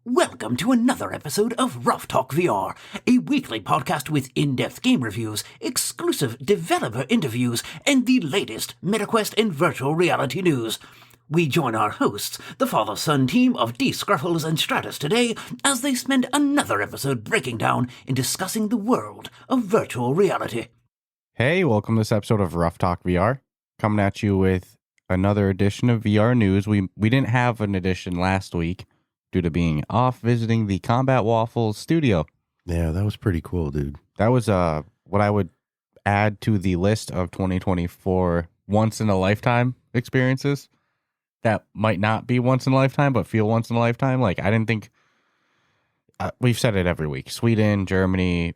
Welcome to another episode of Ruff Talk VR, a weekly podcast with in-depth game reviews, exclusive developer interviews, and the latest MetaQuest and virtual reality news. We join our hosts, the father-son team of D. Scruffles and Stratus today, as they spend another episode breaking down and discussing the world of virtual reality. Hey, welcome to this episode of Ruff Talk VR. Coming at you with another edition of VR news. We didn't have an edition last week due to being off visiting the Combat Waffles studio. Yeah, that was pretty cool, dude. That was what I would add to the list of 2024 once-in-a-lifetime experiences that might not be once in a lifetime, but feel once in a lifetime. Like, I didn't think... we've said it every week. Sweden, Germany,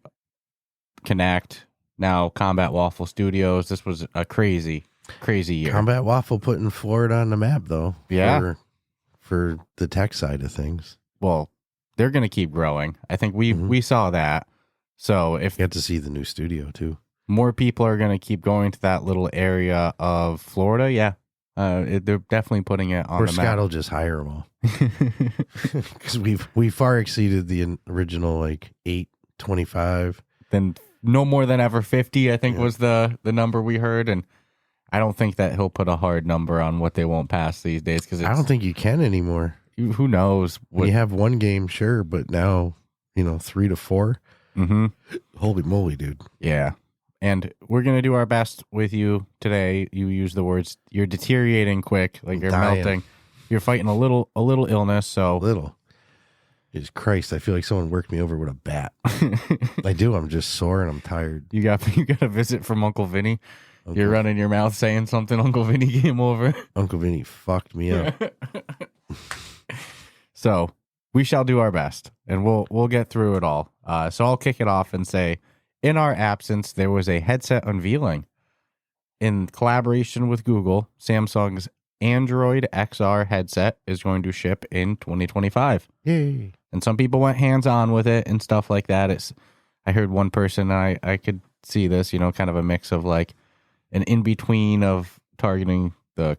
Connect, now Combat Waffle Studios. This was a crazy year. Combat Waffle putting Florida on the map, though. Yeah. For the tech side of things. Well, they're going to keep growing. I think we saw that. So if you get to see the new studio too, more people are going to keep going to that little area of Florida. Yeah, they're definitely putting it on the map. Scott will just hire them all because we far exceeded the original like 825. Then no more than ever 50. I think was the number we heard, and I don't think that he'll put a hard number on what they won't pass these days because I don't think you can anymore. Who knows? You have one game, sure, but now 3 to 4. Mm-hmm. Holy moly, dude! Yeah, and we're gonna do our best with you today. You use the words "you're deteriorating quick," like you're melting. You're fighting a little illness. So little. Jesus Christ! I feel like someone worked me over with a bat. I do. I'm just sore and I'm tired. You got a visit from Uncle Vinny. You're running your mouth saying something. Uncle Vinny came over. Uncle Vinny fucked me up. So we shall do our best, and we'll get through it all. So I'll kick it off and say, in our absence, there was a headset unveiling in collaboration with Google. Samsung's Android XR headset is going to ship in 2025. Yay! And some people went hands-on with it and stuff like that. I heard one person, I could see this, kind of a mix of like an in-between of targeting the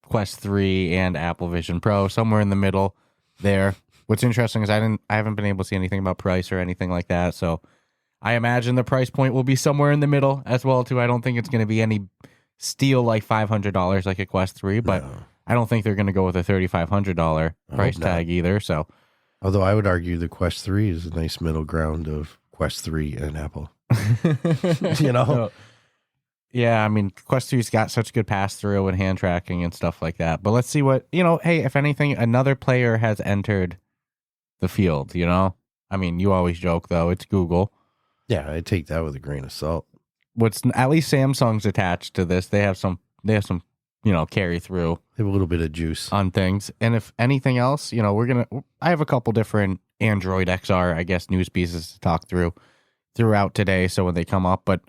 Quest 3 and Apple Vision Pro, somewhere in the middle there. What's interesting is I haven't been able to see anything about price or anything like that, so I imagine the price point will be somewhere in the middle as well, too. I don't think it's going to be any steal like $500 like a Quest 3, but no. I don't think they're going to go with a $3,500 price tag either, so... Although I would argue the Quest 3 is a nice middle ground of Quest 3 and Apple. Yeah, I mean, Quest 3's got such good pass-through and hand tracking and stuff like that. But let's see what, hey, if anything, another player has entered the field, I mean, you always joke, though, it's Google. Yeah, I take that with a grain of salt. At least Samsung's attached to this. They have some, carry through. They have a little bit of juice on things. And if anything else, I have a couple different Android XR, I guess, news pieces to talk throughout today. So when they come up, but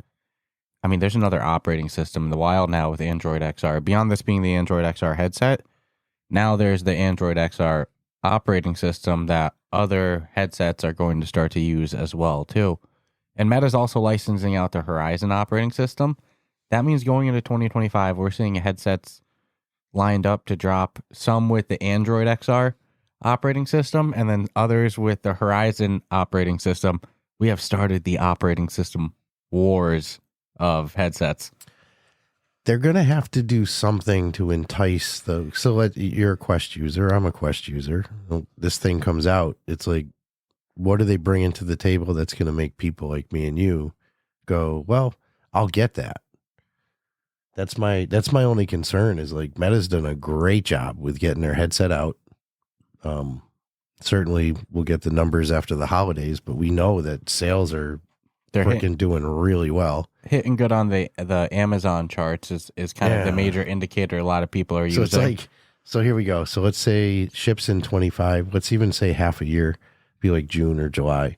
I mean, there's another operating system in the wild now with Android XR. Beyond this being the Android XR headset, now there's the Android XR operating system that other headsets are going to start to use as well, too. And Meta's also licensing out the Horizon operating system. That means going into 2025, we're seeing headsets lined up to drop, some with the Android XR operating system and then others with the Horizon operating system. We have started the operating system wars of headsets. They're going to have to do something to entice you're a Quest user. I'm a Quest user. This thing comes out. It's like, what are they bringing to the table that's going to make people like me and you go, well, I'll get that. That's my only concern is like Meta's done a great job with getting their headset out. Certainly we'll get the numbers after the holidays, but we know that sales are doing really well. Hitting good on the Amazon charts is kind of the major indicator a lot of people are using. So it's like, so here we go. So let's say ships in 25. Let's even say half a year, be like June or July.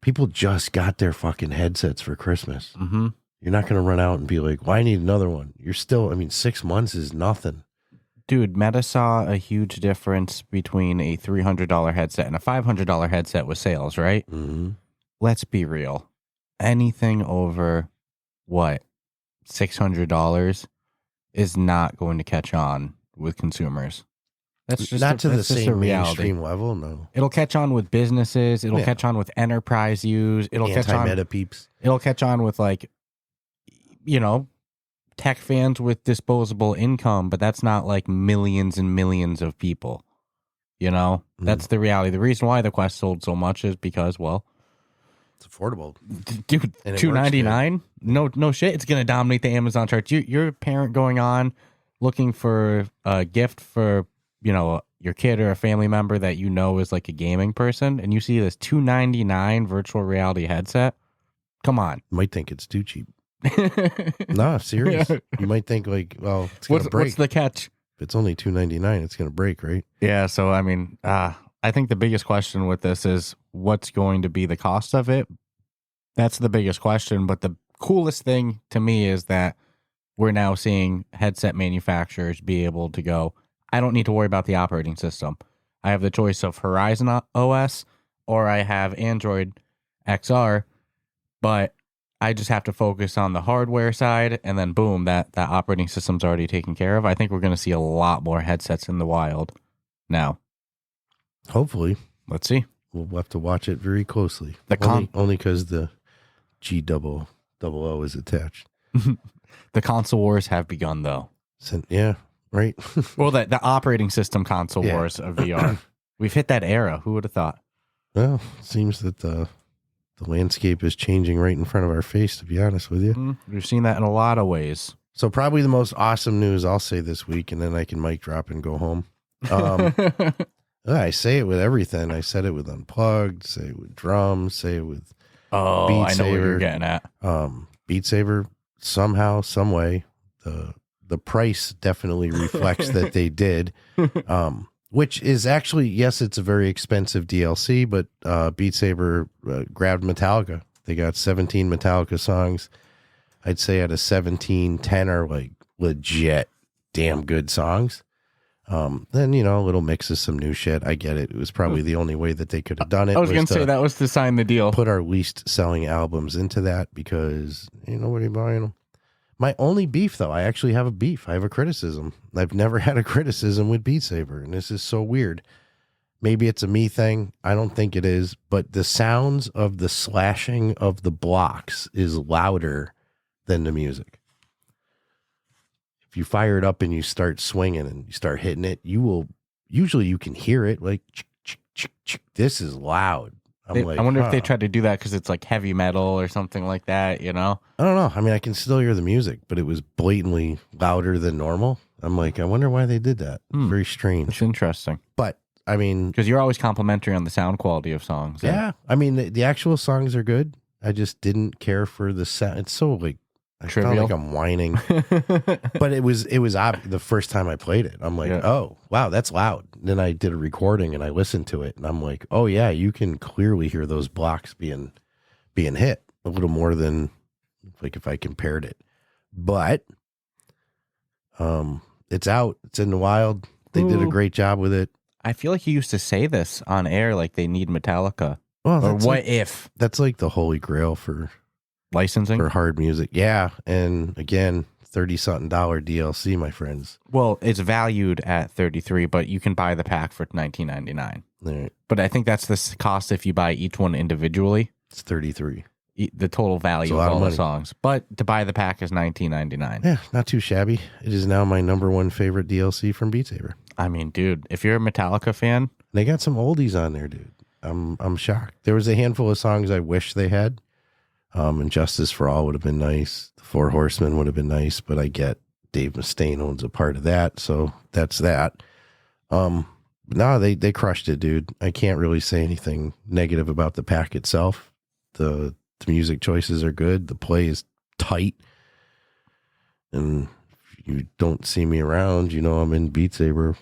People just got their fucking headsets for Christmas. Mm-hmm. You're not going to run out and be like, well, I need another one. You're still, 6 months is nothing. Dude, Meta saw a huge difference between a $300 headset and a $500 headset with sales, right? Mm-hmm. Let's be real. Anything over, $600 is not going to catch on with consumers. That's just not to the that's just a same reality. mainstream level. No, It'll catch on with businesses. It'll Yeah. catch on with enterprise use. It'll catch on. anti-meta peeps. It'll catch on with like, you know, tech fans with disposable income, but that's not like millions and millions of people. You know, that's the reality. The reason why the Quest sold so much is because, well, It's affordable. dude, And it $299. No shit. It's gonna dominate the Amazon charts. You're a parent going on looking for a gift for, you know, your kid or a family member that you know is like a gaming person, and you see this $299 virtual reality headset. Come on. You might think it's too cheap. No, serious. You might think like, well, it's gonna break. What's the catch? If it's only $299, it's gonna break, right? Yeah, so I mean, I think the biggest question with this is what's going to be the cost of it. That's the biggest question. But the coolest thing to me is that we're now seeing headset manufacturers be able to go, I don't need to worry about the operating system. I have the choice of Horizon OS or I have Android XR, but I just have to focus on the hardware side, and then boom, that operating system's already taken care of. I think we're going to see a lot more headsets in the wild now. Hopefully. Let's see. We'll have to watch it very closely. The only because the G-double O is attached. The console wars have begun, though. Yeah, right? Well, the operating system console wars of VR. We've hit that era. Who would have thought? Well, it seems that the landscape is changing right in front of our face, to be honest with you. We've seen that in a lot of ways. So probably the most awesome news I'll say this week, and then I can mic drop and go home. I say it with everything. I said it with Unplugged, say it with drums, say it with Beat I know what you're getting at. Beat Saber, somehow, some way, the price definitely reflects that they did. Which is actually, yes, it's a very expensive DLC, but Beat Saber grabbed Metallica. They got 17 Metallica songs. I'd say out of 17, 10 are like legit damn good songs. Then, you know, a little mix of some new shit. I get it. It was probably the only way that they could have done it. I was going to say that was to sign the deal. Put our least selling albums into that because ain't nobody buying them. My only beef, though, I actually have a beef. I have a criticism. I've never had a criticism with Beat Saber, and this is so weird. Maybe it's a me thing. I don't think it is, but the sounds of the slashing of the blocks is louder than the music. If you fire it up and you start swinging and you start hitting it, you can hear it like, this is loud. I wonder if they tried to do that because it's like heavy metal or something like that, you know? I don't know. I mean, I can still hear the music, but it was blatantly louder than normal. I'm like, I wonder why they did that. Very strange. It's interesting. But, I mean... Because you're always complimentary on the sound quality of songs. Yeah. I mean, the actual songs are good. I just didn't care for the sound. It's so, like... I trivial. felt like I'm whining. But it was the first time I played it. I'm like, oh, wow, that's loud. Then I did a recording and I listened to it and I'm like, oh yeah, you can clearly hear those blocks being hit a little more than like if I compared it. But it's out. It's in the wild. They did a great job with it. I feel like you used to say this on air, like they need Metallica. Well, or what if? That's like the holy grail for licensing for hard music. Yeah. And again, $30-something DLC, my friends. Well, it's valued at $33, but you can buy the pack for $19.99. Right. But I think that's the cost if you buy each one individually. It's $33. The total value of all the songs. But to buy the pack is $19.99. Yeah, not too shabby. It is now my number one favorite DLC from Beat Saber. I mean, dude, if you're a Metallica fan, they got some oldies on there, dude. I'm shocked. There was a handful of songs I wish they had. And Justice for All would have been nice. The Four Horsemen would have been nice, but I get Dave Mustaine owns a part of that, so that's that. No, they crushed it, dude. I can't really say anything negative about the pack itself. The music choices are good. The play is tight. And if you don't see me around, you know I'm in Beat Saber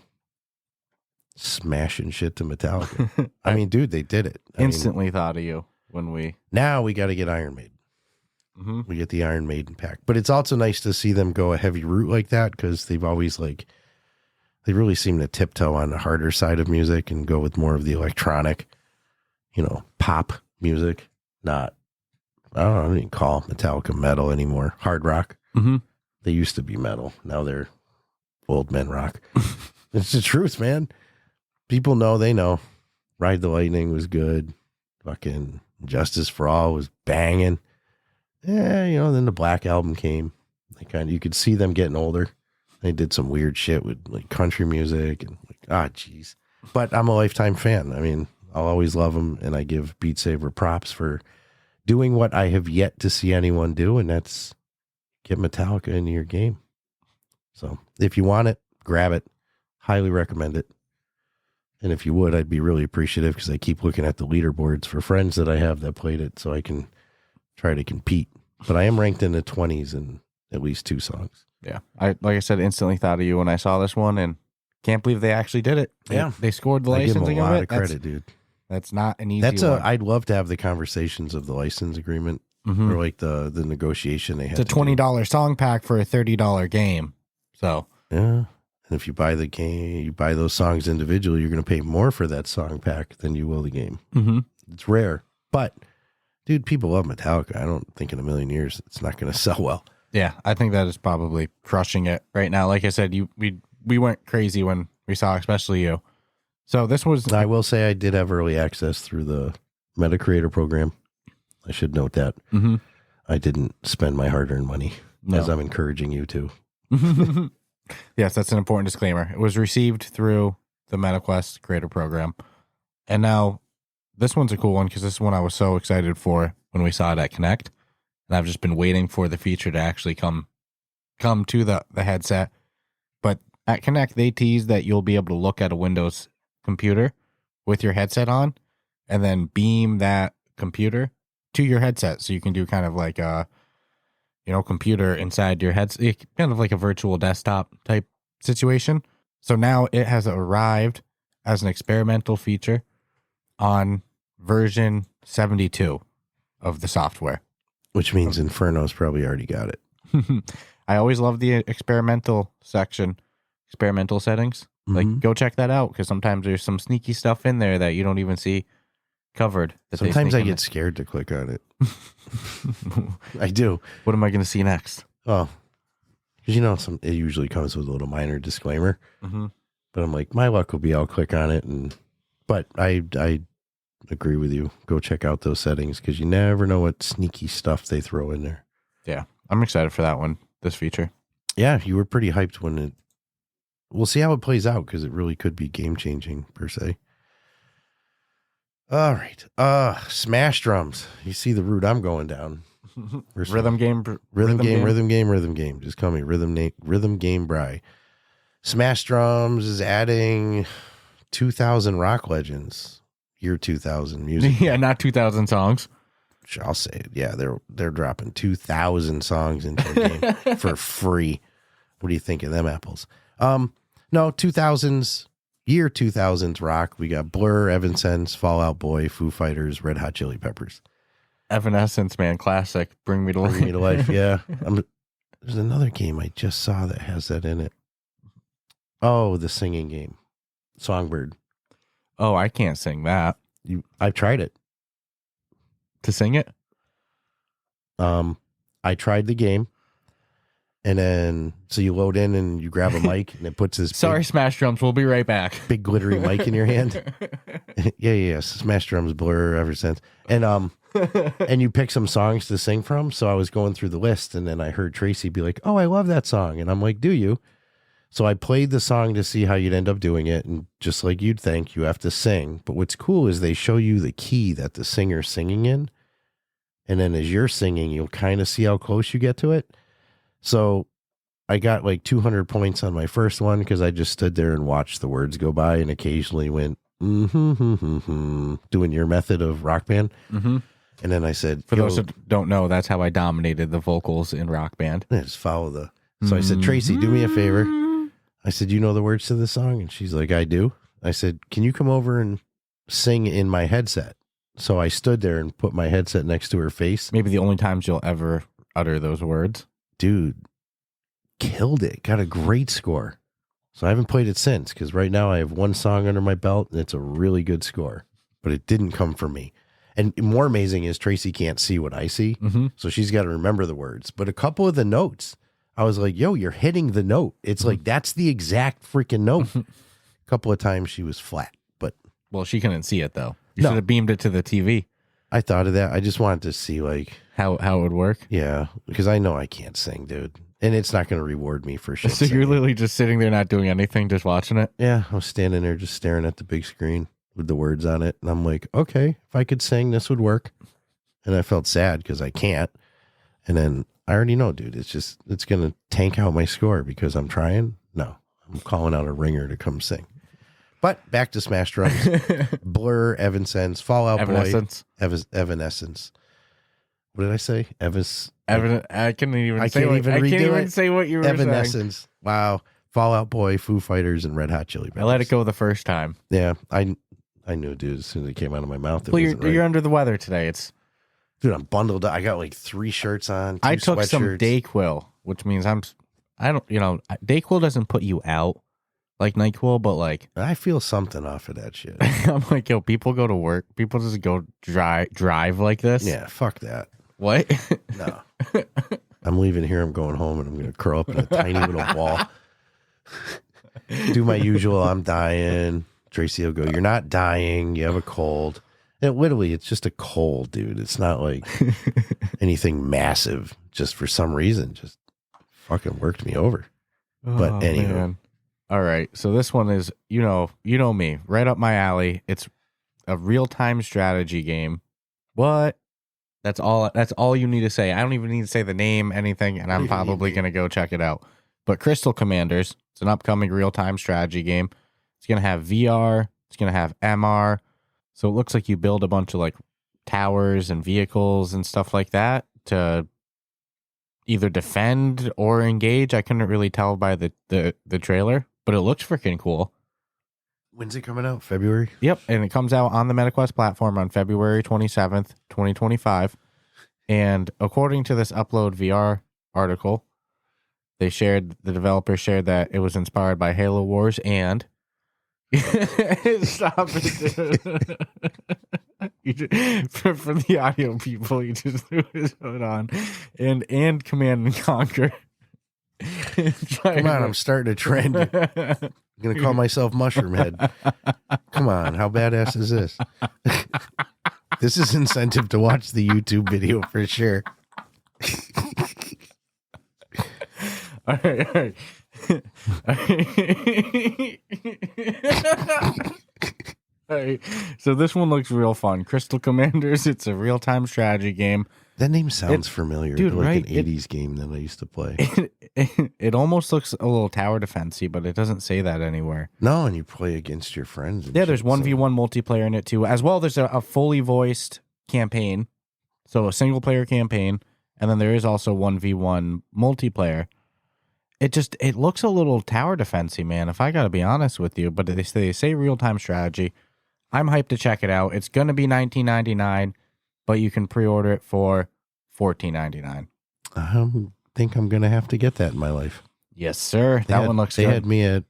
smashing shit to Metallica. I mean, dude, they did it. Instantly thought of you when we... Now we got to get Iron Maiden. Mm-hmm. We get the Iron Maiden pack. But it's also nice to see them go a heavy route like that because they've always like... They really seem to tiptoe on the harder side of music and go with more of the electronic, pop music. Not, I don't even call Metallica metal anymore. Hard rock. Mm-hmm. They used to be metal. Now they're old men rock. It's the truth, man. People know, they know. Ride the Lightning was good. Fucking Justice for All was banging. Yeah, then the Black Album came. You could see them getting older. They did some weird shit with like country music and jeez. But I'm a lifetime fan. I mean, I'll always love them, and I give Beat Saber props for doing what I have yet to see anyone do, and that's get Metallica into your game. So if you want it, grab it. Highly recommend it. And if you would, I'd be really appreciative, because I keep looking at the leaderboards for friends that I have that played it so I can try to compete. But I am ranked in the 20s in at least 2 songs. Yeah. Like I said, instantly thought of you when I saw this one, and can't believe they actually did it. Yeah. They scored the I give them licensing a lot of it. of credit, dude. That's not an easy one. I'd love to have the conversations of the license agreement, or like the negotiation they had. It's a $20 song pack for a $30 game. So yeah. And if you buy the game, you buy those songs individually, you're going to pay more for that song pack than you will the game. Mm-hmm. It's rare. But, dude, people love Metallica. I don't think in a million years it's not going to sell well. Yeah, I think that is probably crushing it right now. Like I said, we went crazy when we saw, especially you. So this was... I will say I did have early access through the Meta Creator program. I should note that. Mm-hmm. I didn't spend my hard-earned money, as I'm encouraging you to. Yes, that's an important disclaimer. It was received through the MetaQuest Creator Program. And now, this one's a cool one, because this is one I was so excited for when we saw it at Connect. And I've just been waiting for the feature to actually come to the headset. But at Connect, they tease that you'll be able to look at a Windows computer with your headset on, and then beam that computer to your headset. So you can do kind of like a computer inside your headset, kind of like a virtual desktop type situation. So now it has arrived as an experimental feature on version 72 of the software. Which means Inferno's probably already got it. I always love the experimental section, experimental settings. Like, go check that out, because sometimes there's some sneaky stuff in there that you don't even see covered. Sometimes I get scared to click on it. I do. What am I going to see next? Oh, because it usually comes with a little minor disclaimer. Mm-hmm. But I'm like, my luck will be I'll click on it, but I agree with you. Go check out those settings, because you never know what sneaky stuff they throw in there. Yeah, I'm excited for that one. This feature. Yeah, you were pretty hyped when it. We'll see how it plays out, because it really could be game changing per se. All right. Smash drums. You see the route I'm going down. Rhythm game. Just call me Rhythm Game Bry. Smash Drums is adding 2,000 rock legends. Year 2000 music. Yeah, not 2,000 songs. I'll say it. Yeah, they're dropping 2,000 songs into the game for free. What do you think of them apples? No, 2000s. Year 2000s rock. We got Blur, Evanescence, Fall Out Boy, Foo Fighters, Red Hot Chili Peppers. Evanescence, man, classic. Bring Me to Life. Bring Me to Life, yeah. There's another game I just saw that has that in it. Oh, the singing game. Songbird. Oh, I can't sing that. I've tried it. To sing it? I tried the game. And then, so you load in and you grab a mic, and it puts this Smash Drums, we'll be right back. big glittery mic in your hand. Yeah. Smash Drums, Blur, Evanescence. And and you pick some songs to sing from. So I was going through the list, and then I heard Tracy be like, "Oh, I love that song." And I'm like, "Do you?" So I played the song to see how you'd end up doing it. And just like you'd think, you have to sing. But what's cool is they show you the key that the singer's singing in. And then as you're singing, you'll kind of see how close you get to it. So I got like 200 points on my first one, because I just stood there and watched the words go by and occasionally went, doing your method of Rock Band. Mm-hmm. And then I said, for those who don't know, that's how I dominated the vocals in Rock Band. I just follow So I said, Tracy, do me a favor. I said, you know the words to the song? And she's like, I do. I said, can you come over and sing in my headset? So I stood there and put my headset next to her face. Maybe the only times you'll ever utter those words. Dude, killed it. Got a great score. So I haven't played it since, because right now I have one song under my belt, and it's a really good score. But it didn't come from me. And more amazing is Tracy can't see what I see. Mm-hmm. So she's got to remember the words. But a couple of the notes, I was like, yo, you're hitting the note. It's like, that's the exact freaking note. A couple of times she was flat, but. Well, she couldn't see it, though. You No. should have beamed it to the TV. I thought of that. I just wanted to see, like. How it would work. Yeah, because I know I can't sing, dude. And it's not going to reward me for shit. So you're literally just sitting there not doing anything, just watching it? Yeah, I was standing there just staring at the big screen with the words on it. And I'm like, okay, if I could sing, this would work. And I felt sad because I can't. And then I already know, dude, it's going to tank out my score because I'm trying. No, I'm calling out a ringer to come sing. But back to Smash Drums. Blur, Evanescence, Fallout Evanescence. Boy. Evanescence. What did I say? I can't even say what you were Evanescence. saying. Wow. Fallout Boy, Foo Fighters, and Red Hot Chili Peppers. I let it go the first time. Yeah, I knew, dude, as soon as it came out of my mouth. Well, you're under the weather today. Dude, I'm bundled up. I got like 3 shirts on. 2 I took some sweatshirts. Dayquil, which means Dayquil doesn't put you out like NyQuil, but like I feel something off of that shit. I'm like, yo, people go to work. People just go drive like this. Yeah, fuck that. What? No. I'm leaving here. I'm going home, and I'm going to curl up in a tiny little ball. Do my usual. I'm dying. Tracy will go, you're not dying. You have a cold. And literally, it's just a cold, dude. It's not like anything massive. Just for some reason, just fucking worked me over. But anyway. Man. All right. So this one is, you know me, right up my alley. It's a real-time strategy game. What? That's all you need to say. I don't even need to say the name, anything, and I'm probably going to go check it out. But Crystal Commanders, it's an upcoming real-time strategy game. It's going to have VR. It's going to have MR. So it looks like you build a bunch of like towers and vehicles and stuff like that to either defend or engage. I couldn't really tell by the trailer, but it looks freaking cool. When's it coming out? February? Yep, and it comes out on the MetaQuest platform on February 27th, 2025. And according to this Upload VR article, the developer shared that it was inspired by Halo Wars and stop it. For the audio people, you just threw his hood on and Command and Conquer. Come on, I'm starting a trend. I'm going to call myself Mushroom Head. Come on, how badass is this? This is incentive to watch the YouTube video for sure. All right. All right. So this one looks real fun. Crystal Commanders, it's a real-time strategy game. That name sounds familiar. Dude, like right? An 80s game that I used to play. It almost looks a little tower defense-y, but it doesn't say that anywhere. No, and you play against your friends. Yeah, there's 1v1 multiplayer in it too. As well, there's a fully voiced campaign. So a single-player campaign. And then there is also 1v1 multiplayer. It looks a little tower defense-y, man, if I got to be honest with you. But they say real-time strategy. I'm hyped to check it out. It's going to be $19.99, but you can pre-order it for $14.99. I think I'm going to have to get that in my life. Yes, sir. One looks good. They had me at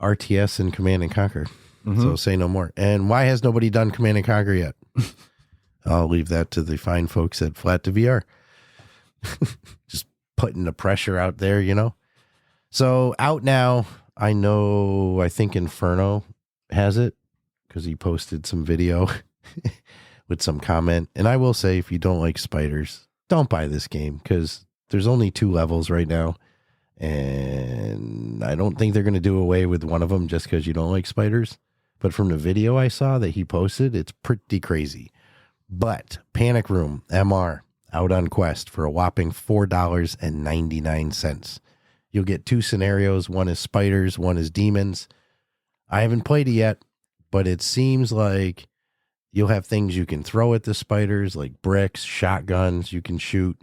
RTS and Command and Conquer, so say no more. And why has nobody done Command and Conquer yet? I'll leave that to the fine folks at Flat to VR. Just putting the pressure out there, So out now, I think Inferno has it because he posted some video with some comment. And I will say, if you don't like spiders, don't buy this game because there's only 2 levels right now. And I don't think they're going to do away with one of them just because you don't like spiders. But from the video I saw that he posted, it's pretty crazy. But Panic Room MR out on Quest for a whopping $4.99. You'll get 2 scenarios. One is spiders, one is demons. I haven't played it yet, but it seems like you'll have things you can throw at the spiders, like bricks, shotguns you can shoot.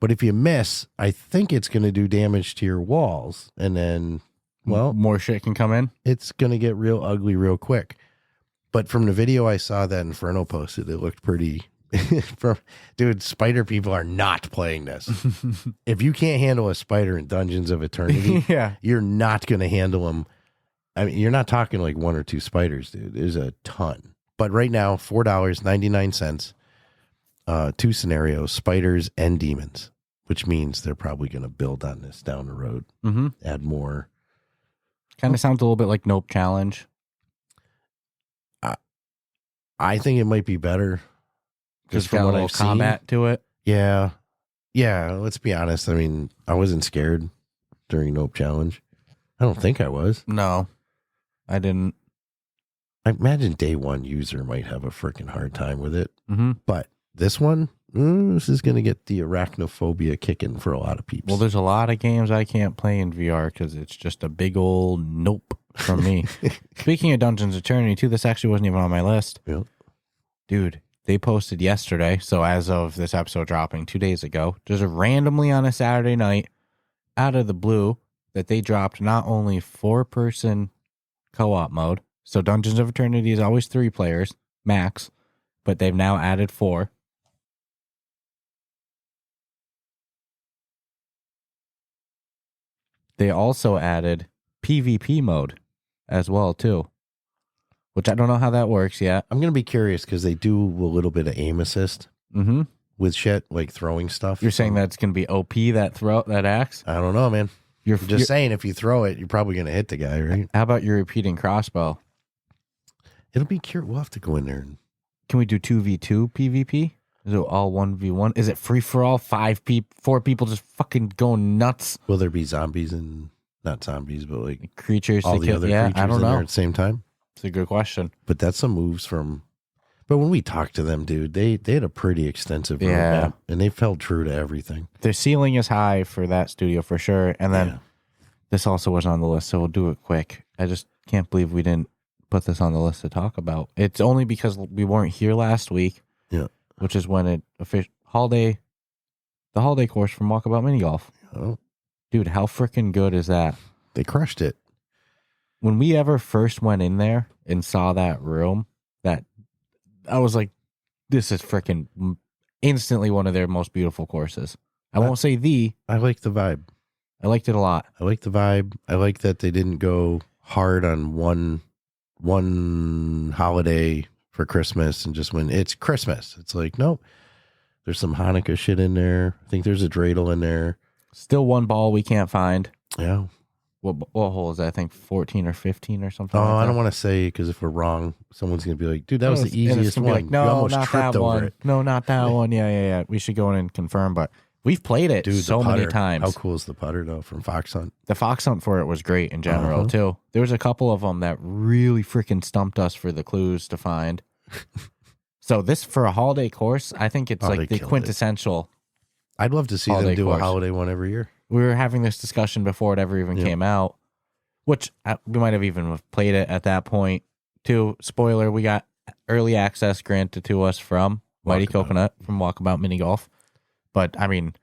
But if you miss, I think it's going to do damage to your walls. And then, well, more shit can come in. It's going to get real ugly real quick. But from the video I saw that Inferno posted, it looked pretty... Dude, spider people are not playing this. If you can't handle a spider in Dungeons of Eternity, you're not going to handle them. I mean, you're not talking like 1 or 2 spiders, dude. There's a ton. But right now, $4.99, 2 scenarios, spiders and demons. which means they're probably going to build on this down the road, add more. Kind of sounds a little bit like Nope Challenge. I think it might be better. Just from what I've seen. Combat to it. Yeah. Yeah, let's be honest. I mean, I wasn't scared during Nope Challenge. I don't think I was. No, I didn't. I imagine day one user might have a freaking hard time with it. Mm-hmm. But this one, this is going to get the arachnophobia kicking for a lot of people. Well, there's a lot of games I can't play in VR because it's just a big old nope from me. Speaking of Dungeons Eternity, too, this actually wasn't even on my list. Yep. Dude, they posted yesterday, so as of this episode dropping 2 days ago, just randomly on a Saturday night, out of the blue, that they dropped not only 4-person co-op mode, so Dungeons of Eternity is always 3 players, max, but they've now added 4. They also added PvP mode as well, too. Which I don't know how that works yet. I'm going to be curious because they do a little bit of aim assist with shit, like throwing stuff. You're saying that it's going to be OP, that axe? I don't know, man. You're saying if you throw it, you're probably going to hit the guy, right? How about your repeating crossbow? It'll be curious. We'll have to go in there. Can we do 2v2 PvP? Is it all 1v1? Is it free for all? 4 people just fucking going nuts? Will there be zombies and not zombies, but like creatures? All the other creatures I don't in know. there at the same time? It's a good question. But that's some moves from. But when we talked to them, dude, they had a pretty extensive roadmap, and they felt true to everything. Their ceiling is high for that studio for sure. And then this also wasn't on the list, so we'll do it quick. I just can't believe we didn't put this on the list to talk about. It's only because we weren't here last week, which is when the holiday course from Walkabout Mini Golf. Oh. Dude, how freaking good is that? They crushed it. When we ever first went in there and saw that room, that I was like, this is freaking instantly one of their most beautiful courses. I won't say I like the vibe. I liked it a lot. I like the vibe. I like that they didn't go hard on one holiday for Christmas and just when it's Christmas. It's like, nope. There's some Hanukkah shit in there. I think there's a dreidel in there. Still one ball we can't find. Yeah. What hole is that? I think 14 or 15 or something. I don't want to say because if we're wrong, someone's going to be like, dude, that was the easiest one. Like, no, you almost not tripped that over one. it. No, not that one. Yeah. We should go in and confirm, but we've played it so many times. How cool is the putter, though, from Fox Hunt? The Fox Hunt for it was great in general, too. There was a couple of them that really freaking stumped us for the clues to find. So this, for a holiday course, I think it's like the quintessential. I'd love to see them do a holiday one every year. We were having this discussion before it ever even came out, which we might have even played it at that point, too. Spoiler, we got early access granted to us from Mighty Coconut, from Walkabout Mini Golf. But, I mean,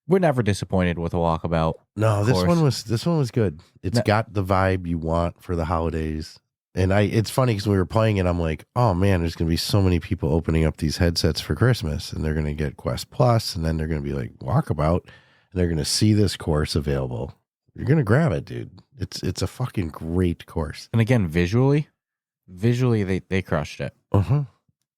we're never disappointed with a Walkabout. No, this one was good. It's got the vibe you want for the holidays. And it's funny because we were playing it, I'm like, oh man, there's going to be so many people opening up these headsets for Christmas, and they're going to get Quest Plus, and then they're going to be like Walkabout, and they're going to see this course available. You're going to grab it, dude. It's a fucking great course. And again, visually they crushed it.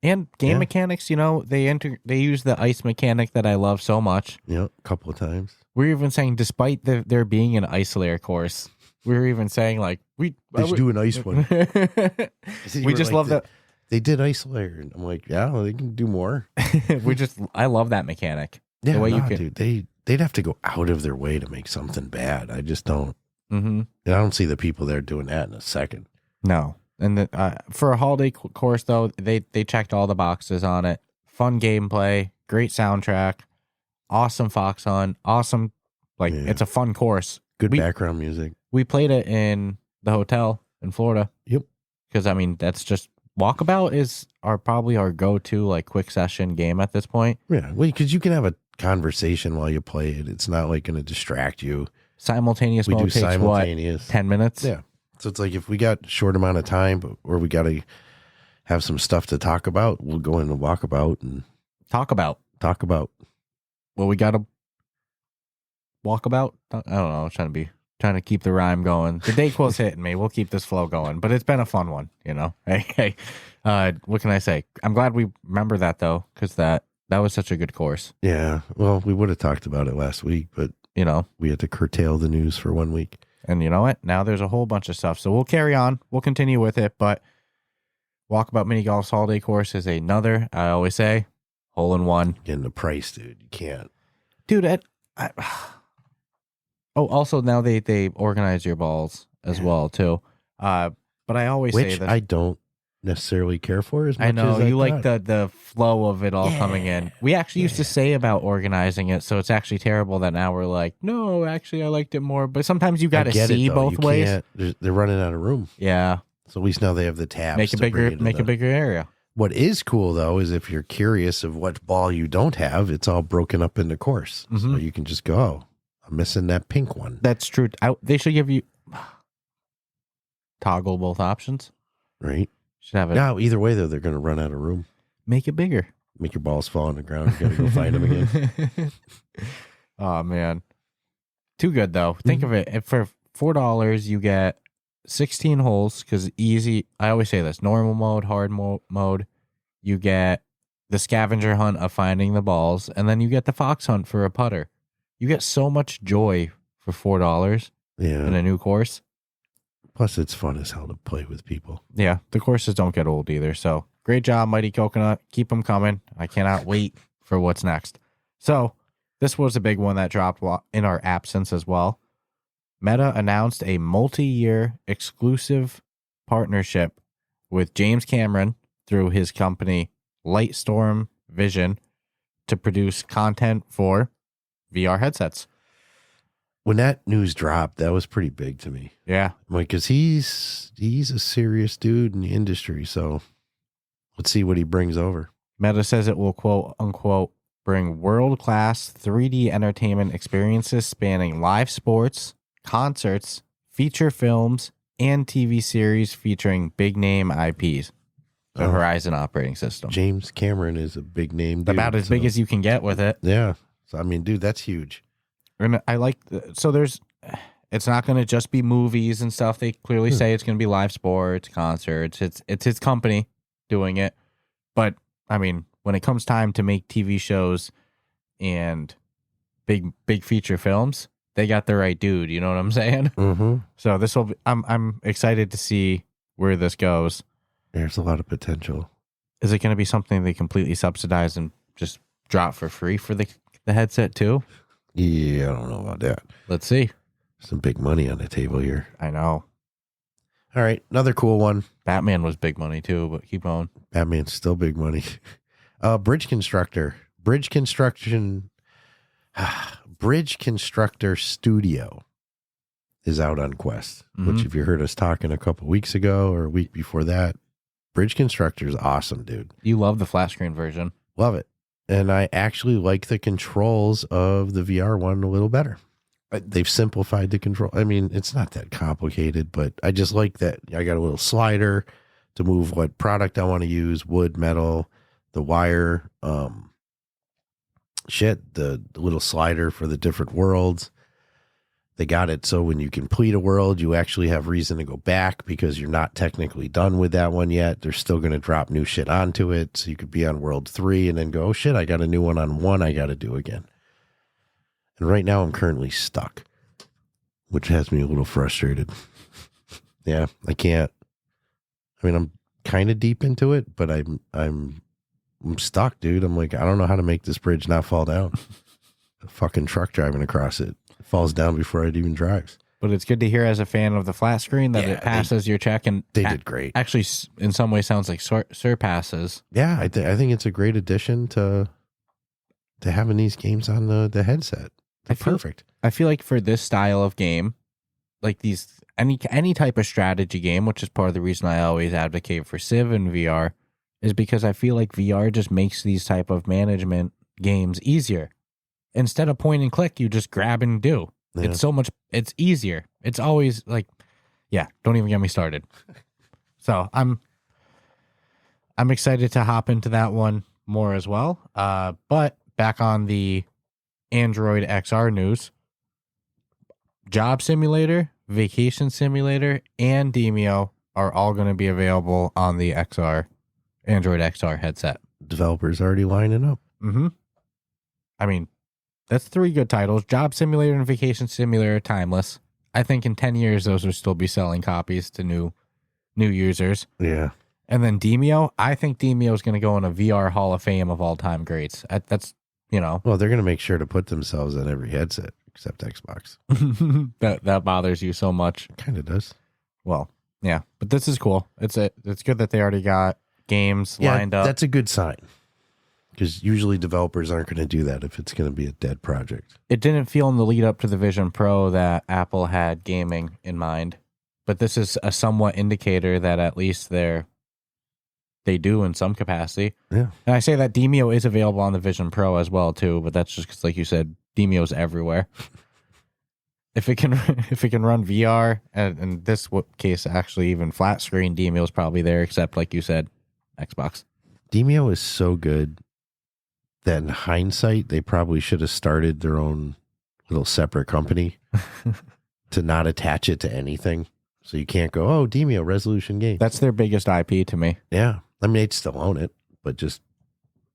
And game mechanics, they use the ice mechanic that I love so much. Yeah, a couple of times. We're even saying, despite there being an ice layer course, we were even saying like they should do an ice one. We just love that they did ice layer, and I'm like, yeah, well, they can do more. I love that mechanic. Yeah, the way dude, they'd have to go out of their way to make something bad. I just don't. Mm-hmm. And I don't see the people there doing that in a second. No, and for a holiday course though, they checked all the boxes on it. Fun gameplay, great soundtrack, awesome Fox Hunt, awesome. It's a fun course. Good background music. We played it in the hotel in Florida. Yep. Because, I mean, that's just... Walkabout is probably our go-to, quick session game at this point. Yeah, well, because you can have a conversation while you play it. It's not, going to distract you. Simultaneous mode takes, what, 10 minutes? Yeah. So it's like, if we got a short amount of time, or we got to have some stuff to talk about, we'll go into Walkabout and... Talk about. Well, we got to... Walkabout? I don't know. I'm trying to keep the rhyme going. The Dayquil's hitting me. We'll keep this flow going, but it's been a fun one, Hey, what can I say? I'm glad we remember that though, because that That was such a good course. Yeah. Well, we would have talked about it last week, but You know, we had to curtail the news for 1 week. and you know what? Now there's a whole bunch of stuff. So we'll carry on. We'll continue with it. But Walkabout Mini Golf's holiday course is another, I always say, hole-in-one. Getting the price, dude. You can't. Dude, also now they organize your balls as well, too. But I always say Which that. I don't necessarily care for as much I know as you like thought. the flow of it all coming in. We actually used to say about organizing it, so it's actually terrible that now we're like, no, actually I liked it more. But sometimes you got to see both ways. They're running out of room. Yeah, So at least now they have the tabs. make a bigger area. What is cool though is if you're curious of what ball you don't have, it's all broken up into course, so Mhm. you can just go. Oh, I'm missing that pink one. That's true. They should give you toggle both options. Right Should have it. now, either way though, they're going to run out of room. Make it bigger. Make your balls fall on the ground. You got to go find them again. Oh man, too good though. Think of it. If for $4 you get 16 holes, because easy. I always say this: normal mode, hard mode. You get the scavenger hunt of finding the balls, and then you get the fox hunt for a putter. You get so much joy for $4 Yeah. in a new course. Plus, it's fun as hell to play with people. Yeah, the courses don't get old either. So great job, Mighty Coconut. Keep them coming. I cannot wait for what's next. So this was a big one that dropped in our absence as well. Meta announced a multi-year exclusive partnership with James Cameron through his company Lightstorm Vision to produce content for VR headsets. When that news dropped, that was pretty big to me. Yeah. Like, because he's a serious dude in the industry. So let's see what he brings over. Meta says it will, quote unquote, bring world-class 3D entertainment experiences spanning live sports, concerts, feature films, and TV series featuring big-name IPs. The Horizon operating system. James Cameron is a big name dude. About as big as you can get with it. Yeah. So, I mean, dude, that's huge. And I like, it's not going to just be movies and stuff. They clearly say it's going to be live sports, concerts. It's his company doing it. But, I mean, when it comes time to make TV shows and big feature films, they got the right dude. You know what I'm saying? Mm-hmm. So this will be, I'm excited to see where this goes. There's a lot of potential. Is it going to be something they completely subsidize and just drop for free for the headset too? Yeah, I don't know about that. Let's see. Some big money on the table here. I know. All right, another cool one. Batman was big money too, but keep going. Batman's still big money. Bridge Constructor. Bridge Constructor Studio is out on Quest, which if you heard us talking a couple weeks ago or a week before that, Bridge Constructor is awesome, dude. You love the flat screen version. Love it. And I actually like the controls of the VR one a little better. They've simplified the control. I mean, it's not that complicated, but I just like that. I got a little slider to move what product I want to use, wood, metal, the wire, the little slider for the different worlds. They got it so when you complete a world, you actually have reason to go back because you're not technically done with that one yet. They're still going to drop new shit onto it. So you could be on world 3 and then go, oh shit, I got a new one on 1 I got to do again. And right now I'm currently stuck, which has me a little frustrated. Yeah, I can't. I mean, I'm kind of deep into it, but I'm stuck, dude. I'm like, I don't know how to make this bridge not fall down. A fucking truck driving across it falls down before it even drives. But it's good to hear as a fan of the flat screen that Yeah, it passes your check and They did great. actually in some way sounds like surpasses. Yeah, I think it's a great addition to having these games on the headset. They're perfect. I feel like for this style of game, like these any type of strategy game, which is part of the reason I always advocate for Civ and VR, is because I feel like VR just makes these type of management games easier. Instead of point and click, you just grab and do. Yeah. It's easier. It's always like, yeah, don't even get me started. So I'm excited to hop into that one more as well. But back on the Android XR news, Job Simulator, Vacation Simulator, and Demio are all going to be available on the Android XR headset. Developers already lining up. Mm-hmm. I mean, that's 3 good titles. Job Simulator and Vacation Simulator are timeless. I think in 10 years, those will still be selling copies to new users. Yeah. And then Demeo, I think Demeo is going to go in a VR Hall of Fame of all-time greats. That's, Well, they're going to make sure to put themselves on every headset except Xbox. that bothers you so much. Kind of does. Well, yeah, but this is cool. It's good that they already got games lined up. That's a good sign. Because usually developers aren't going to do that if it's going to be a dead project. It didn't feel in the lead up to the Vision Pro that Apple had gaming in mind, but this is a somewhat indicator that at least they do in some capacity. Yeah. And I say that Demeo is available on the Vision Pro as well too, but that's just because, like you said, Demeo's everywhere. If it can run VR, and in this case, actually even flat screen, Demeo's probably there, except like you said, Xbox. Demeo is so good that in hindsight, they probably should have started their own little separate company to not attach it to anything. So you can't go, oh, Demeo, Resolution Games. That's their biggest IP to me. Yeah. I mean, they'd still own it, but just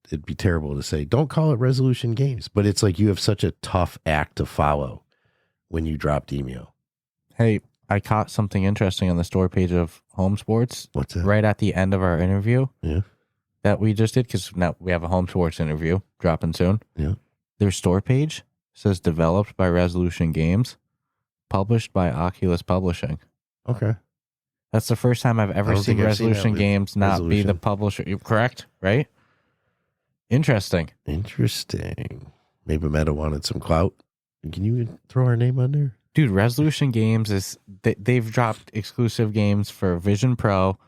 it'd be terrible to say, don't call it Resolution Games. But it's like you have such a tough act to follow when you drop Demeo. Hey, I caught something interesting on the store page of Home Sports. What's that? Right at the end of our interview. Yeah. That we just did, because now we have a Home Sports interview dropping soon. Yeah. Their store page says developed by Resolution Games, published by Oculus Publishing. Okay. That's the first time I've ever seen Resolution Games not be the publisher. Correct? Right? Interesting. Maybe Meta wanted some clout. Can you throw our name on there? Dude, Resolution Games they've dropped exclusive games for Vision Pro.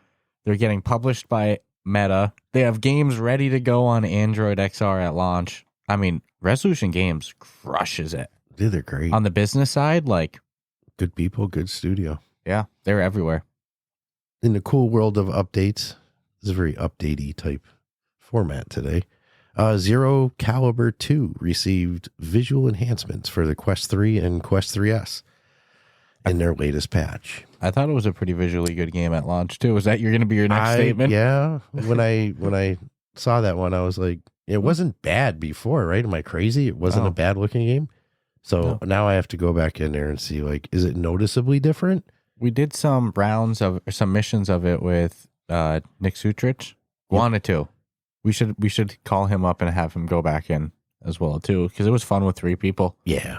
They're getting published by Meta. They have games ready to go on Android XR at launch. I mean, Resolution Games crushes it. Dude, they're great. On the business side, like, good people, good studio. Yeah, they're everywhere. In the cool world of updates, this is a very updatey type format today. Zero Caliber 2 received visual enhancements for the Quest 3 and Quest 3S in their latest patch. I thought it was a pretty visually good game at launch too. Was that going to be your next statement? Yeah. When I saw that one, I was like, it wasn't bad before, right? Am I crazy? It wasn't a bad looking game. So now I have to go back in there and see, like, is it noticeably different? We did some missions of it with Nick Sutrich. Wanted to. We should call him up and have him go back in as well too, because it was fun with 3 people. Yeah.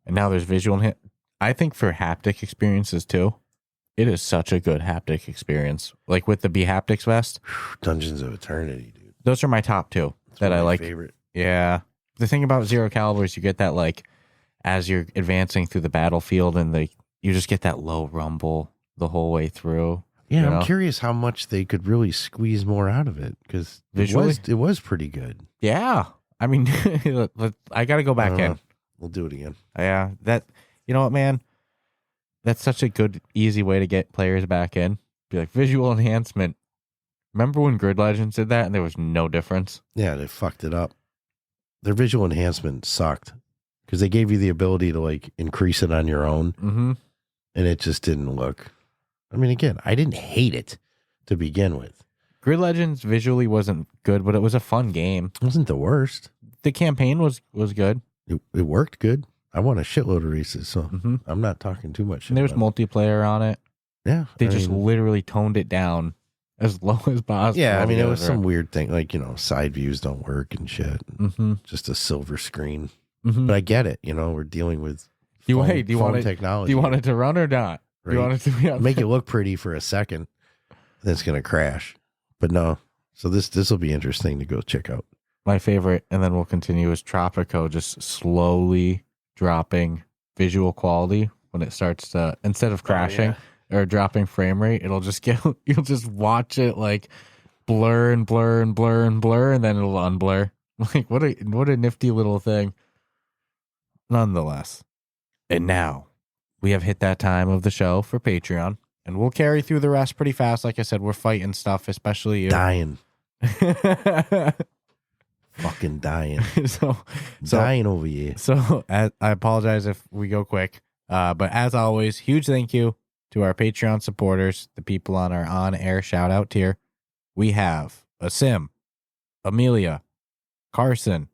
And now there's visual. I think for haptic experiences too, it is such a good haptic experience. Like with the B Haptics vest, Dungeons of Eternity, dude. Those are my top 2 that I like. Favorite. Yeah. The thing about Zero Caliber is you get that, like, as you're advancing through the battlefield, and you just get that low rumble the whole way through. Yeah, I'm curious how much they could really squeeze more out of it, because it was pretty good. Yeah. I mean, I got to go back in. We'll do it again. Yeah. You know what, man? That's such a good, easy way to get players back in. Be like, visual enhancement. Remember when Grid Legends did that and there was no difference? Yeah, they fucked it up. Their visual enhancement sucked because they gave you the ability to, like, increase it on your own. Mm-hmm. And it just didn't look. I mean, again, I didn't hate it to begin with. Grid Legends visually wasn't good, but it was a fun game. It wasn't the worst. The campaign was good. It worked good. I won a shitload of races, so I'm not talking too much. And there was multiplayer on it. Yeah. They just literally toned it down as low as possible. Yeah, I mean, it was some weird thing, like, side views don't work and shit. Mm-hmm. Just a silver screen. Mm-hmm. But I get it. We're dealing with do you phone want technology. Do you want it to run or not? Right? Do you want it to be on make it look pretty for a second, then it's going to crash. But no. So this will be interesting to go check out. My favorite, and then we'll continue, is Tropico just slowly dropping visual quality when it starts to, instead of crashing or dropping frame rate, you'll just watch it like blur and blur and blur and blur, and then it'll unblur. Like, what a nifty little thing. Nonetheless. And now we have hit that time of the show for Patreon, and we'll carry through the rest pretty fast. Like I said, we're fighting stuff, especially you. Dying. Fucking dying. so dying over here. So I apologize if we go quick. But as always, huge thank you to our Patreon supporters, the people on our on-air shout-out tier. We have Asim, Amelia, Carson,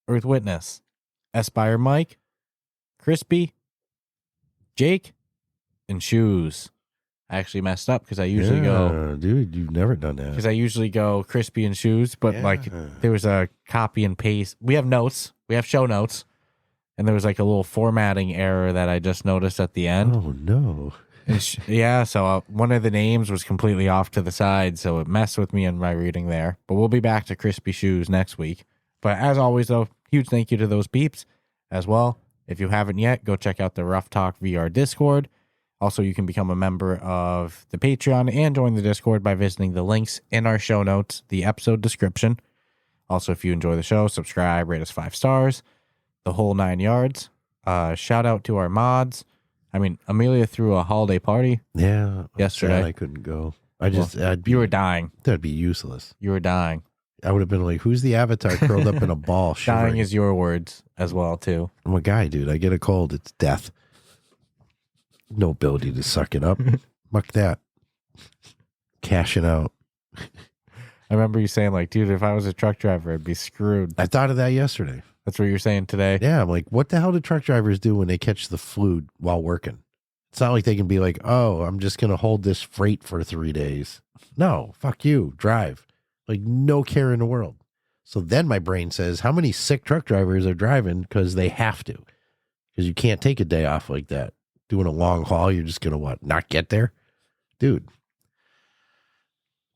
Earth Witness, Aspire Mike, Crispy, Jake, and Shoes. I actually messed up because I usually go... Dude, you've never done that. Because I usually go Crispy and Shoes, but like there was a copy and paste. We have notes. We have show notes. And there was like a little formatting error that I just noticed at the end. Oh, no. So one of the names was completely off to the side, so it messed with me in my reading there. But we'll be back to Crispy Shoes next week. But as always, though, huge thank you to those peeps as well. If you haven't yet, go check out the Ruff Talk VR Discord. Also, you can become a member of the Patreon and join the Discord by visiting the links in our show notes, the episode description. Also, if you enjoy the show, subscribe, rate us 5 stars, the whole 9 yards. Shout out to our mods. I mean, Amelia threw a holiday party. Yeah. Yesterday. I couldn't go. You were dying. That'd be useless. You were dying. I would have been like, who's the avatar curled up in a ball? Dying is your words as well, too. I'm a guy, dude. I get a cold. It's death. No ability to suck it up. Fuck that. Cashing out. I remember you saying, like, dude, if I was a truck driver, I'd be screwed. I thought of that yesterday. That's what you're saying today? Yeah, I'm like, what the hell do truck drivers do when they catch the flu while working? It's not like they can be like, oh, I'm just going to hold this freight for 3 days. No, fuck you. Drive. Like, no care in the world. So then my brain says, how many sick truck drivers are driving because they have to? Because you can't take a day off like that. Doing a long haul, you're just going to what? Not get there? Dude.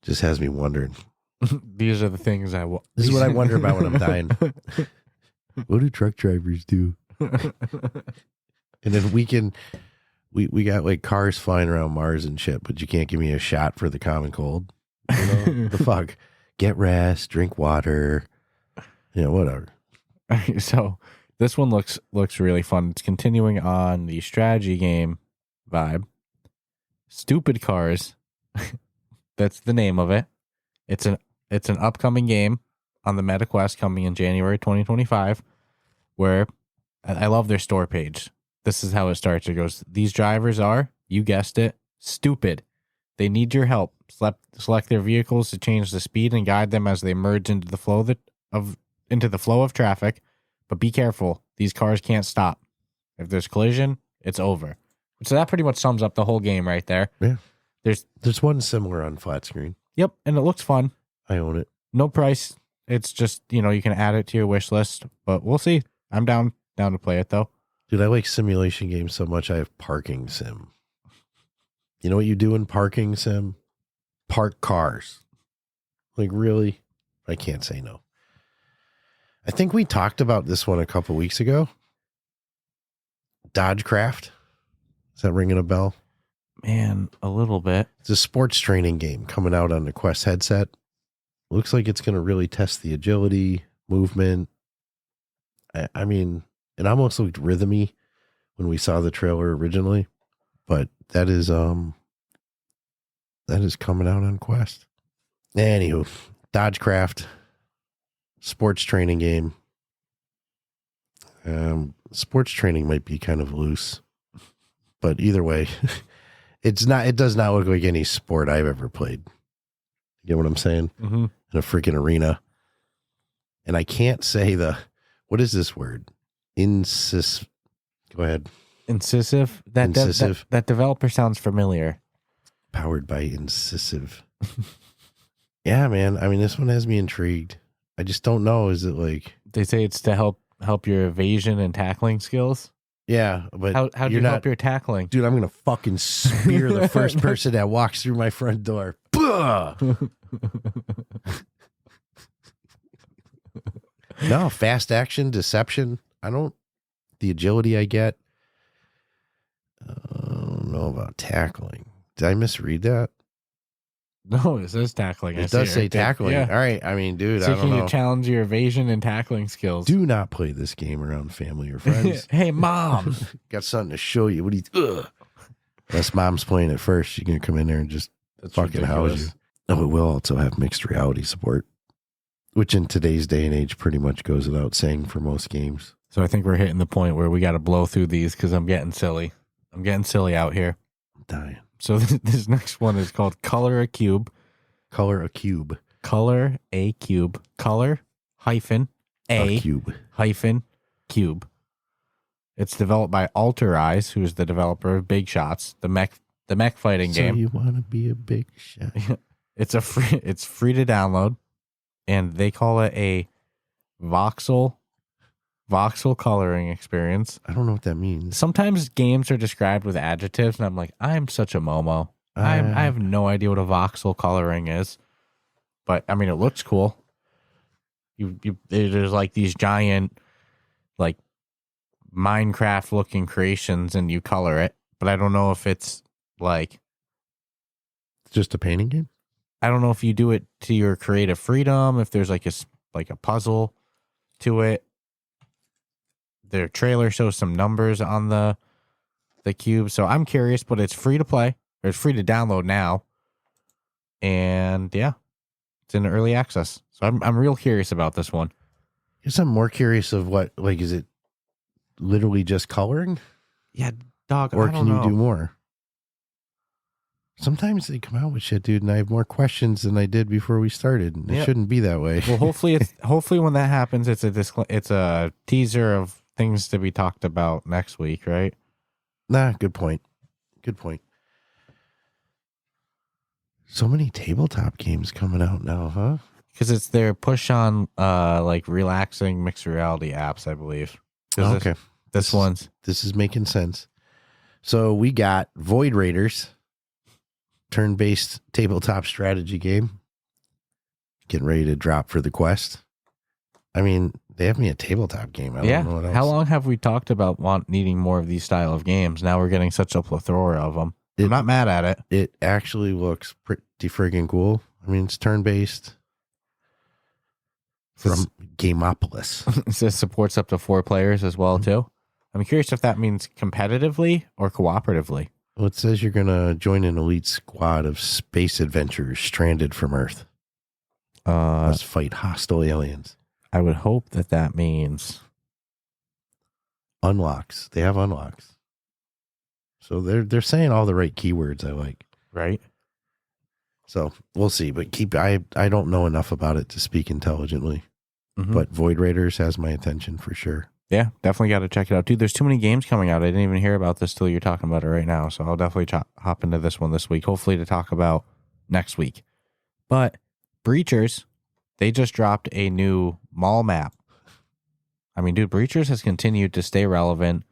Just has me wondering. These are the things This is what I wonder about when I'm dying. What do truck drivers do? And then we got like cars flying around Mars and shit, but you can't give me a shot for the common cold. You know? The fuck? Get rest, drink water, whatever. So this one looks really fun. It's continuing on the strategy game vibe. Stupid Cars. That's the name of it. It's an upcoming game on the MetaQuest coming in January 2025, where I love their store page. This is how it starts. It goes, these drivers are, you guessed it, stupid. They need your help. Select their vehicles to change the speed and guide them as they merge into the flow of traffic. But be careful. These cars can't stop. If there's collision, it's over. So that pretty much sums up the whole game right there. Yeah. There's one similar on flat screen. Yep, and it looks fun. I own it. No price. It's just, you can add it to your wish list, but we'll see. I'm down to play it though. Dude, I like simulation games so much I have parking sim. You know what you do in parking sim? Park cars. Like, really? I can't say no. I think we talked about this one a couple weeks ago. Dodgecraft. Is that ringing a bell? Man, a little bit. It's a sports training game coming out on the Quest headset. Looks like it's going to really test the agility, movement. I mean, it almost looked rhythmy when we saw the trailer originally, but that is coming out on Quest. Anywho, Dodgecraft, sports training game. Sports training might be kind of loose, but either way, it does not look like any sport I've ever played. You get what I'm saying? Mm-hmm. In a freaking arena. And I can't say what is this word? Go ahead. Incisive? That developer sounds familiar. Powered by Incisive. Yeah, man. I mean, this one has me intrigued. I just don't know. Is it like... They say it's to help your evasion and tackling skills? Yeah, but how do you help your tackling? Dude, I'm going to fucking spear the first person that walks through my front door. No, fast action, deception. The agility I get. I don't know about tackling. Did I misread that? No, it says tackling. It does say tackling. Yeah. All right. I mean, dude, I don't know. To challenge your evasion and tackling skills. Do not play this game around family or friends. Hey, mom. Got something to show you. What do you... Unless mom's playing it first, she's going to come in there and just fucking house you. Oh, it will also have mixed reality support, which in today's day and age pretty much goes without saying for most games. So I think we're hitting the point where we got to blow through these because I'm getting silly. I'm getting silly out here. I'm dying. So this next one is called Color a Cube. Color a Cube. Color a Cube. Color hyphen A cube. hyphen cube. It's developed by Alter Eyes, who's the developer of Big Shots, the mech fighting game. So you want to be a big shot? It's free to download, and they call it a voxel coloring experience. I don't know what that means. Sometimes games are described with adjectives, and I'm like, I'm such a Momo. I have no idea what a voxel coloring is, but I mean, it looks cool. There's like these giant, like Minecraft looking creations, and you color it, but I don't know if it's like just a painting game. I don't know if you do it to your creative freedom, if there's like a puzzle to it. Their trailer shows some numbers on the cube, so I'm curious, but it's free to play. Or it's free to download now, and yeah, it's in early access. So I'm real curious about this one. I guess I'm more curious of what, like, is it literally just coloring? Yeah, dog. Or I don't can you know. do more? Sometimes they come out with shit, dude, and I have more questions than I did before we started. It shouldn't be that way. Well, hopefully when that happens, it's a teaser of things to be talked about next week, right? Nah, good point. Good point. So many tabletop games coming out now, huh? Because it's their push on like relaxing mixed reality apps, I believe. Okay. This is making sense. So we got Void Raiders, turn-based tabletop strategy game. Getting ready to drop for the Quest. I mean, they have me a tabletop game. I don't know what else. How long have we talked about needing more of these style of games? Now we're getting such a plethora of them. I'm not mad at it. It actually looks pretty friggin' cool. I mean, it's turn-based from Gameopolis. It says supports up to 4 players as well, too. I'm curious if that means competitively or cooperatively. Well, it says you're going to join an elite squad of space adventurers stranded from Earth. Must fight hostile aliens. I would hope that means unlocks. They have unlocks. So they're saying all the right keywords I like. Right. So we'll see, but I don't know enough about it to speak intelligently. Mm-hmm. But Void Raiders has my attention for sure. Yeah, definitely got to check it out. Dude, there's too many games coming out. I didn't even hear about this till you're talking about it right now. So I'll definitely hop into this one this week, hopefully to talk about next week. But Breachers, they just dropped a new mall map. I mean, dude, Breachers has continued to stay relevant.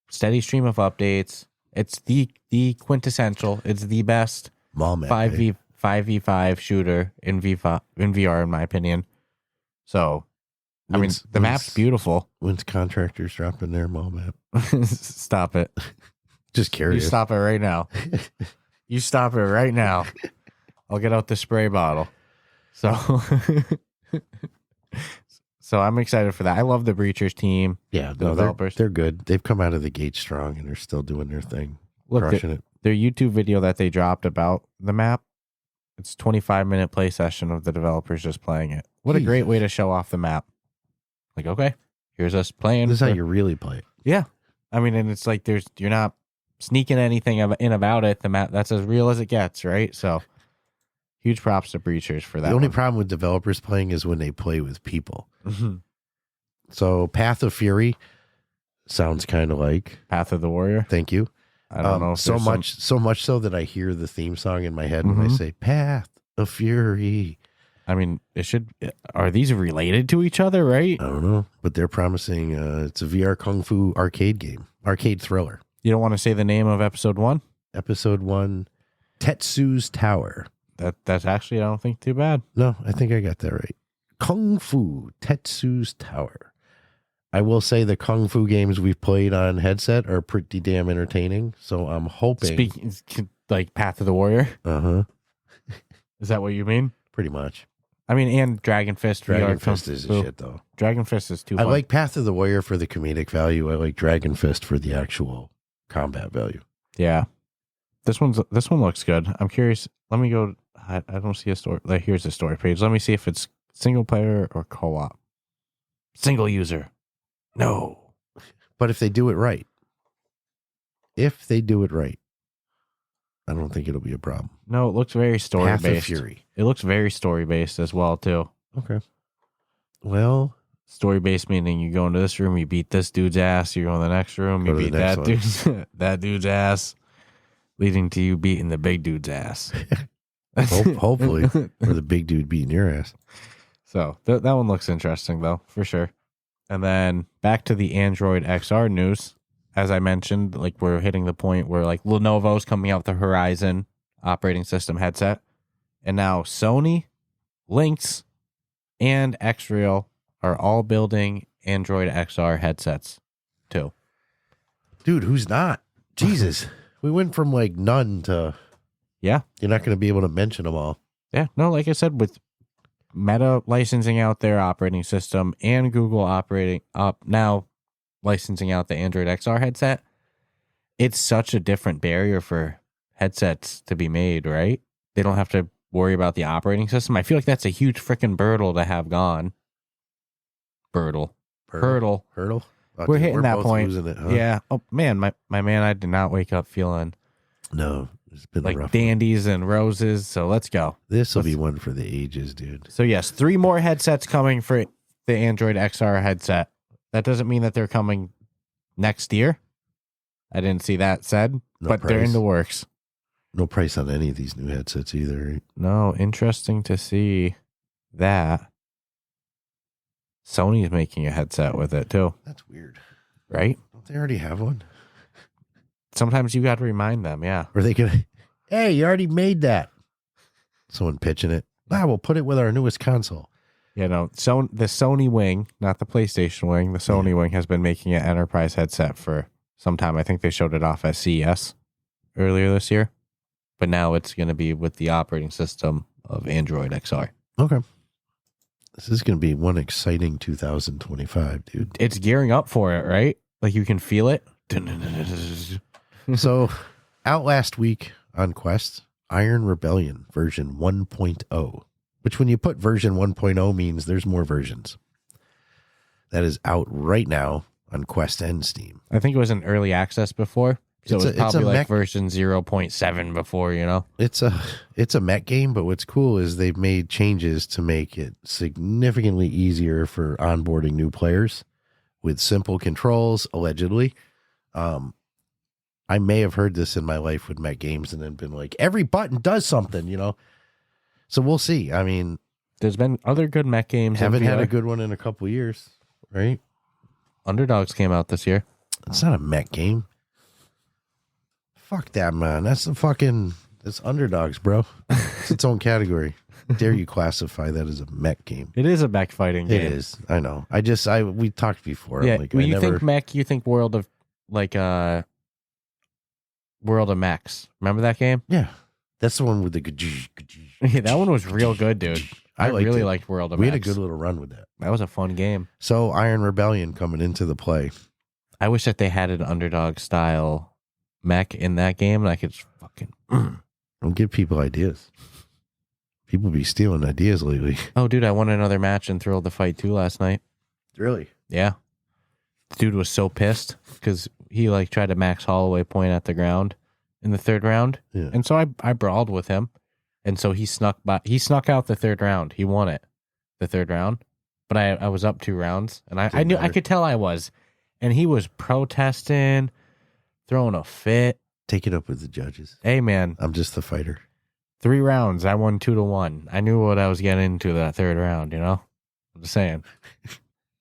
Steady stream of updates. It's the quintessential. It's the best mall map 5v5 shooter in VR, in my opinion. So, I mean, the map's beautiful. When's Contractors dropping their mall map? Stop it. Just curious. You stop it right now. You stop it right now. I'll get out the spray bottle. So, so I'm excited for that. I love the Breachers team. Yeah, no, developers. They're good. They've come out of the gate strong, and they're still doing their thing. Crushing it. Their YouTube video that they dropped about the map, it's a 25-minute play session of the developers just playing it. What a great way to show off the map. Like, okay, here's us playing. This is how you really play it. Yeah. I mean, and it's like you're not sneaking anything in about it. The map, that's as real as it gets, right? So, huge props to Breachers for that. The only problem with developers playing is when they play with people. Mm-hmm. So, Path of Fury sounds kind of like Path of the Warrior. Thank you. I don't know. If so much so that I hear the theme song in my head when I say Path of Fury. I mean, are these related to each other, right? I don't know, but they're promising it's a VR Kung Fu arcade thriller. You don't want to say the name of episode 1? Episode 1, Tetsu's Tower. That's actually, I don't think, too bad. No, I think I got that right. Kung Fu, Tetsu's Tower. I will say the Kung Fu games we've played on headset are pretty damn entertaining, so I'm hoping... Speaking, like Path of the Warrior? Uh-huh. Is that what you mean? Pretty much. I mean, and Dragon Fist. Dragon Fist is a shit, though. Dragon Fist is too fun. I like Path of the Warrior for the comedic value. I like Dragon Fist for the actual combat value. Yeah. This one looks good. I'm curious. Let me go. I don't see a story. Here's the story page. Let me see if it's single player or co-op. Single user. No. But if they do it right, I don't think it'll be a problem. No, it looks very story-based. Path of Fury. It looks very story-based as well, too. Okay. Well, Story-based meaning you go into this room, you beat this dude's ass. You go in the next room, you Go to beat the next that dude's ass, leading to you beating the big dude's ass. hopefully, or the big dude beating your ass. So that one looks interesting, though, for sure. And then back to the Android XR news. As I mentioned, like we're hitting the point where like Lenovo's coming out with the Horizon operating system headset. And now Sony, Lynx, and Xreal are all building Android XR headsets too. Dude, who's not? Jesus. We went from like none to, Yeah. you're not going to be able to mention them all. Yeah. No, like I said, with Meta licensing out their operating system and Google operating up now licensing out the Android XR headset, it's such a different barrier for headsets to be made, right? They don't have to worry about the operating system. I feel like that's a huge freaking hurdle to have gone. Hurdle. Hurdle. Oh, We're dude, hitting that both point. losing it, huh? Yeah. Oh man, my man, I did not wake up feeling No, it's been a like rough dandies and roses. So let's go. This will be one for the ages, dude. So yes, 3 more headsets coming for the Android XR headset. That doesn't mean that they're coming next year. I didn't see that said, but they're in the works. No price on any of these new headsets either, right? No, interesting to see that Sony is making a headset with it too, That's weird. right? Don't they already have one? Sometimes you got to remind them, yeah. Or are they gonna? Hey, you already made that. Someone pitching it. We'll put it with our newest console. You know, so the Sony wing, not the PlayStation wing, the Sony wing has been making an enterprise headset for some time. I think they showed it off at CES earlier this year, but now it's going to be with the operating system of Android XR. Okay. This is going to be one exciting 2025, dude. It's gearing up for it, right? Like you can feel it. So, out last week on Quest, Iron Rebellion version 1.0, which when you put version 1.0 means there's more versions. That is out right now on Quest and Steam. I think it was in early access before. So It's it was a probably like mech- version 0.7 before, you know? It's a mech game, but what's cool is they've made changes to make it significantly easier for onboarding new players with simple controls, allegedly. I may have heard this in my life with mech games and then been like, every button does something, you know? So we'll see. I mean, There's been other good mech games. in haven't had VR. a good one in a couple of years, right? Underdogs came out this year. It's not a mech game. Fuck that, man. That's underdogs, bro. It's its own category. Dare you classify that as a mech game? It is a mech fighting game. It is. I know. We talked before. Yeah, Like, when I you never, think mech, you think World of World of Mechs. Remember that game? yeah, that's the one with the. Yeah, that one was real good, dude. I liked really it. liked World of We Mechs. had a good little run with that. That was a fun game. So Iron Rebellion coming into the play. I wish that they had an underdog style mech in that game, and I could just fucking. Don't give people ideas. People be stealing ideas lately. Oh, dude, I won another match in Thrill of the Fight 2 last night. Really? Yeah. The dude was so pissed because he like tried to max Holloway point at the ground in the 3rd round. Yeah. And so I brawled with him. And so he snuck out the 3rd round. He won it, the 3rd round. But I was up 2 rounds, and I knew, I could tell I was. And he was protesting, throwing a fit. Take it up with the judges. Hey, man, I'm just the fighter. 3 rounds. I won 2-1. I knew what I was getting into that 3rd round, you know? I'm just saying.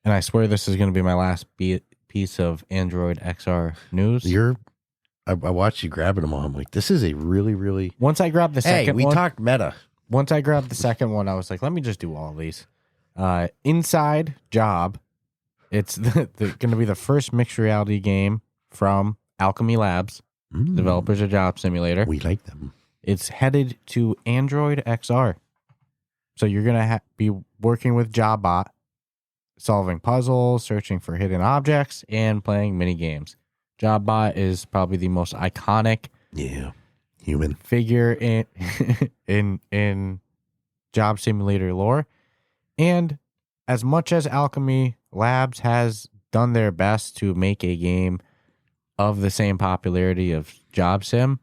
And I swear this is going to be my last piece of Android XR news. I watched you grabbing them all. I'm like, this is a really, really. Once I grabbed the second we one. talked meta. Once I grabbed the second one, I was like, let me just do all these. Inside Job. It's going to be the first mixed reality game from Alchemy Labs, developers of Job Simulator. We like them. It's headed to Android XR. So you're going to be working with JobBot, solving puzzles, searching for hidden objects, and playing mini games. JobBot is probably the most iconic human figure in Job Simulator lore. And as much as Alchemy Labs has done their best to make a game of the same popularity of Job Sim,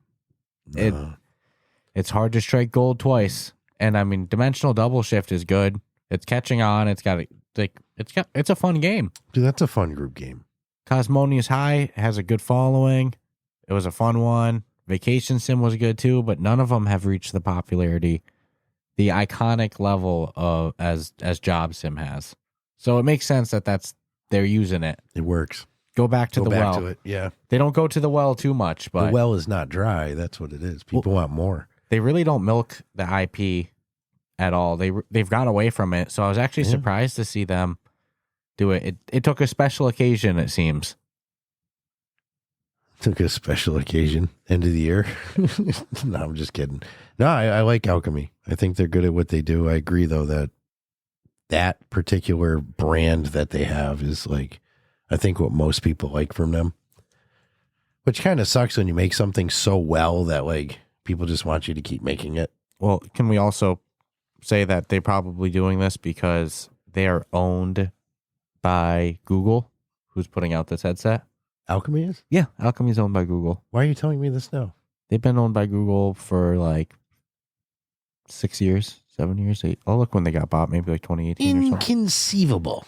it's hard to strike gold twice. And I mean, Dimensional Double Shift is good. It's catching on. It's got it's a fun game. Dude, that's a fun group game. Cosmonia's High has a good following. It was a fun one. Vacation Sim was good too, but none of them have reached the popularity, the iconic level of as Job Sim has. So it makes sense that they're using it. It works. Go back to the well. To it. Yeah. They don't go to the well too much, but the well is not dry. That's what it is. People want more. They really don't milk the IP at all. They've gone away from it. So I was actually surprised to see them do it. It took a special occasion, it seems. Took a special occasion. End of the year. No, I'm just kidding. No, I like Alchemy. I think they're good at what they do. I agree, though, that particular brand that they have is like, I think what most people like from them. Which kind of sucks when you make something so well that like people just want you to keep making it. Well, can we also say that they're probably doing this because they are owned by Google, who's putting out this headset? Alchemy is? Yeah, Alchemy is owned by Google. Why are you telling me this now? They've been owned by Google for like 6 years, 7 years, 8. I'll look when they got bought, maybe like 2018 or something. Inconceivable.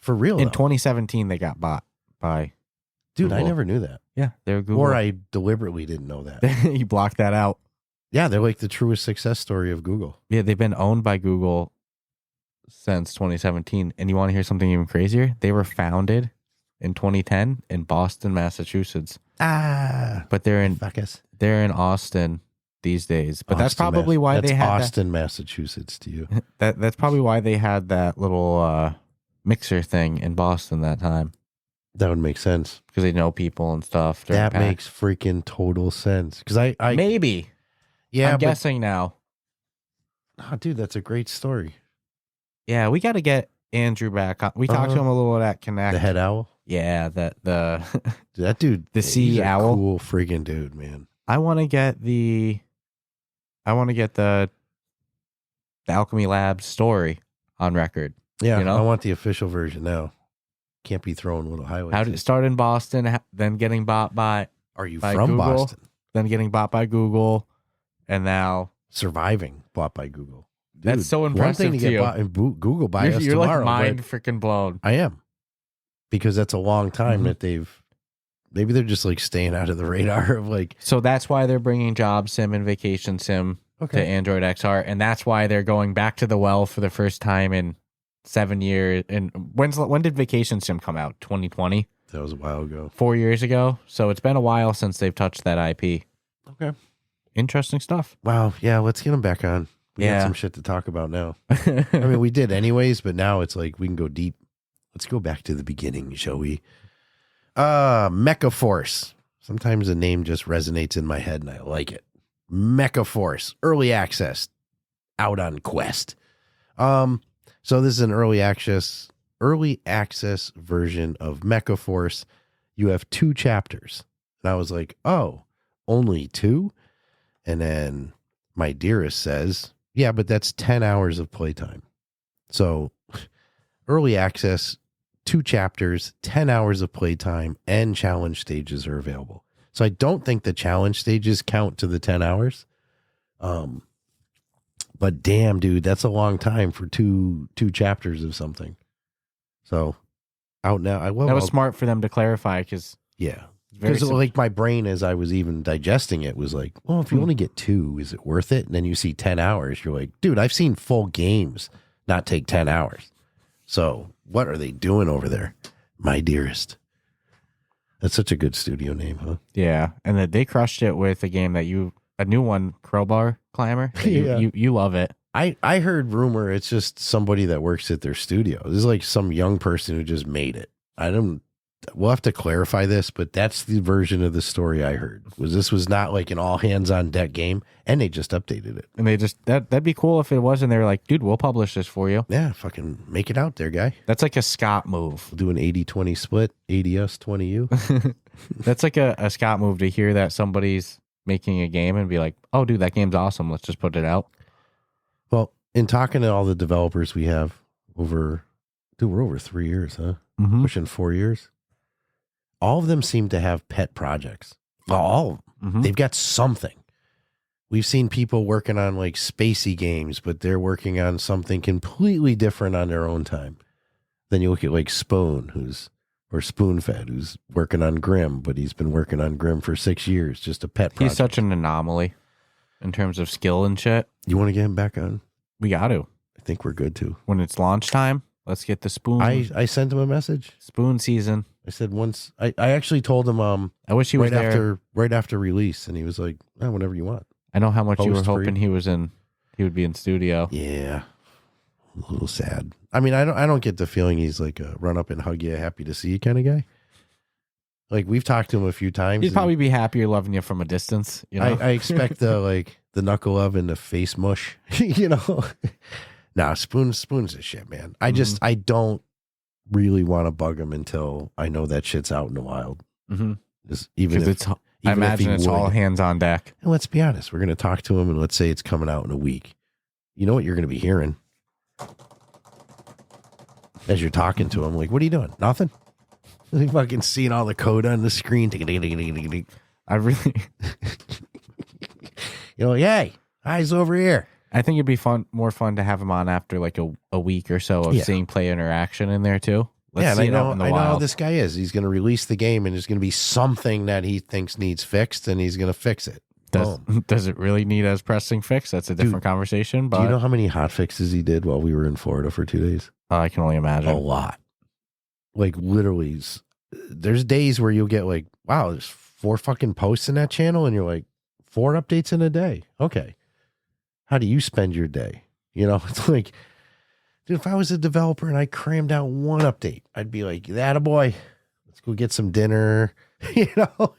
For real, in 2017, they got bought by Dude, Google. I never knew that. Yeah, they're Google. Or I deliberately didn't know that. You blocked that out. Yeah, they're like the truest success story of Google. Yeah, they've been owned by Google since 2017. And you want to hear something even crazier? They were founded in 2010 in Boston, Massachusetts. But they're in Austin these days. But that's probably why they had Austin, Massachusetts to you. That's probably why they had that little mixer thing in Boston that time. That would make sense. Because they know people and stuff. That makes freaking total sense. Because I maybe. Yeah, I'm guessing now. Oh, dude, that's a great story. Yeah, we got to get Andrew back on. We talked to him a little at Connect. The head owl? Yeah, that dude. The sea owl. Cool freaking dude, man. I want to get the Alchemy Labs story on record. Yeah, I want the official version now. Can't be throwing little highlights. How did it start in Boston, then getting bought by... Are you from Google, Boston? Then getting bought by Google, and now... Surviving, bought by Google. Dude, that's so impressive to get bought and Google buy us you're tomorrow. Like mind freaking blown. I am. Because that's a long time that maybe they're just like staying out of the radar of like... So that's why they're bringing Job Sim and Vacation Sim to Android XR, and that's why they're going back to the well for the first time in 7 years. And when did Vacation Sim come out? 2020? That was a while ago. 4 years ago. So it's been a while since they've touched that IP. Okay. Interesting stuff. Wow. Yeah, let's get them back on. We got some shit to talk about now. I mean, we did anyways, but now it's like we can go deep. Let's go back to the beginning, shall we? Mecha Force. Sometimes the name just resonates in my head and I like it. Mecha Force. Early access. Out on Quest. So this is an early access version of Mecha Force. You have 2 chapters. And I was like, oh, only 2? And then my dearest says, yeah, but that's 10 hours of playtime. So early access, 2 chapters, 10 hours of playtime, and challenge stages are available. So I don't think the challenge stages count to the 10 hours. But damn, dude, that's a long time for two chapters of something. So out now. That was smart for them to clarify because like my brain, as I was even digesting it, was like, well, if you only get 2, is it worth it? And then you see 10 hours, you're like, dude, I've seen full games not take 10 hours. So what are they doing over there? My dearest. That's such a good studio name, huh? Yeah, and that they crushed it with a game that a new one, Crowbar Climber. You love it. I heard rumor it's just somebody that works at their studio. This is like some young person who just made it. We'll have to clarify this, but that's the version of the story I heard. This was not like an all hands on deck game, and they just updated it. And they just that'd be cool if it was, and they were like, dude, we'll publish this for you. Yeah, fucking make it out there, guy. That's like a Scott move. We'll do an 80-20 split, 80 us, 20 you. That's like a Scott move to hear that somebody's making a game and be like, oh, dude, that game's awesome. Let's just put it out. Well, in talking to all the developers we have we're over 3 years, huh? Mm-hmm. Pushing 4 years. All of them seem to have pet projects. All of them. Mm-hmm. They've got something. We've seen people working on like spacey games, but they're working on something completely different on their own time. Then you look at like Spoon, or Spoonfed, who's working on Grim, but he's been working on Grim for 6 years, just a pet project. He's such an anomaly in terms of skill and shit. You want to get him back on? We got to. I think we're good to. When it's launch time, let's get the Spoon. I sent him a message. Spoon season. I said once. I actually told him. I wish he was there right after release, and he was like, oh, "Whenever you want." I know how much you were Post-free. hoping he would be in studio. Yeah, a little sad. I mean, I don't get the feeling he's like a run up and hug you, happy to see you kind of guy. Like we've talked to him a few times. He'd probably be happier loving you from a distance. You know? I expect the knuckle love and the face mush. You know, nah, Spoon's a shit, man. I don't really want to bug him until I know that shit's out in the wild. Mm-hmm. Just even if, I imagine it's all hands on deck. And let's be honest, we're going to talk to him, and let's say it's coming out in a week. You know what you're going to be hearing as you're talking to him? Like, what are you doing? Nothing. You fucking seeing all the code on the screen. I really, you know, hey, eyes over here. I think it'd be more fun to have him on after like a week or so of seeing play interaction in there too. Let's see it out in the I know wild. how this guy is. He's going to release the game, and there's going to be something that he thinks needs fixed, and he's going to fix it. Does it really need as pressing fix? That's a different conversation. But do you know how many hot fixes he did while we were in Florida for 2 days? I can only imagine. A lot. Like literally, there's days where you'll get like, wow, there's 4 fucking posts in that channel, and you're like, 4 updates in a day. Okay. How do you spend your day? You know, it's like, dude, if I was a developer and I crammed out 1 update, I'd be like, attaboy, let's go get some dinner, you know,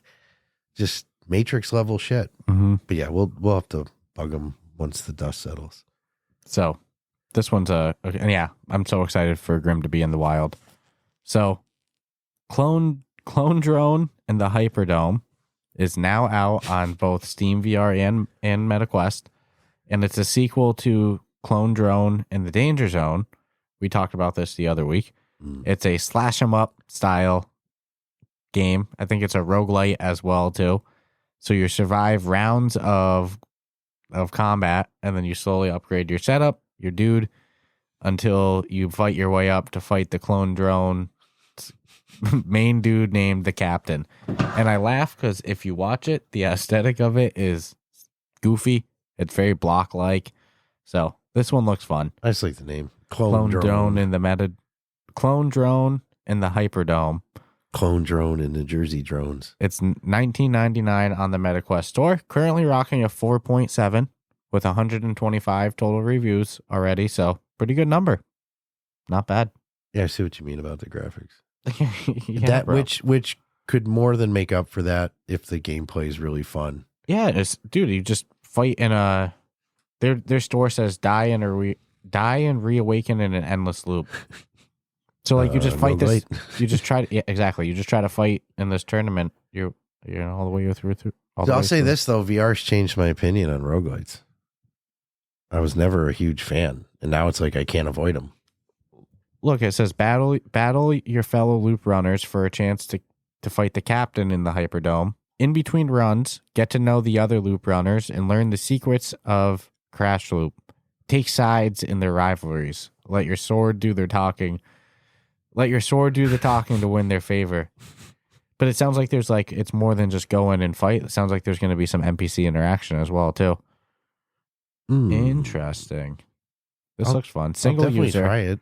just Matrix level shit. Mm-hmm. But yeah, we'll have to bug him once the dust settles. So this one's and yeah, I'm so excited for Grim to be in the wild. So Clone Drone and the Hyperdome is now out on both Steam VR and MetaQuest, and it's a sequel to Clone Drone and the Danger Zone. We talked about this the other week. It's a slash 'em up style game. I think it's a roguelite as well too. So you survive rounds of combat, and then you slowly upgrade your setup, your dude, until you fight your way up to fight the Clone Drone main dude named the Captain. And I laugh because if you watch it, the aesthetic of it is goofy. It's very block-like. So this one looks fun. I just like the name. Clone Drone and the Clone Drone and the Hyperdome. Clone Drone and the Jersey Drones. It's $19.99 on the MetaQuest store. Currently rocking a 4.7 with 125 total reviews already. So pretty good number. Not bad. Yeah, I see what you mean about the graphics. Yeah, that bro. which could more than make up for that if the gameplay is really fun. Yeah, dude, you just fight in a their store says die and reawaken in an endless loop. So like you just fight this, you just try to exactly. You just try to fight in this tournament. You're all the way through. I'll say this though, VR's changed my opinion on roguelites. I was never a huge fan, and now it's like I can't avoid them. Look, it says battle your fellow loop runners for a chance to fight the captain in the Hyperdome. In between runs, get to know the other loop runners and learn the secrets of Crash Loop. Take sides in their rivalries. Let your sword do the talking to win their favor. But it sounds like it's more than just go in and fight. It sounds like there's going to be some NPC interaction as well too. Interesting. This looks fun. Single user. Try it.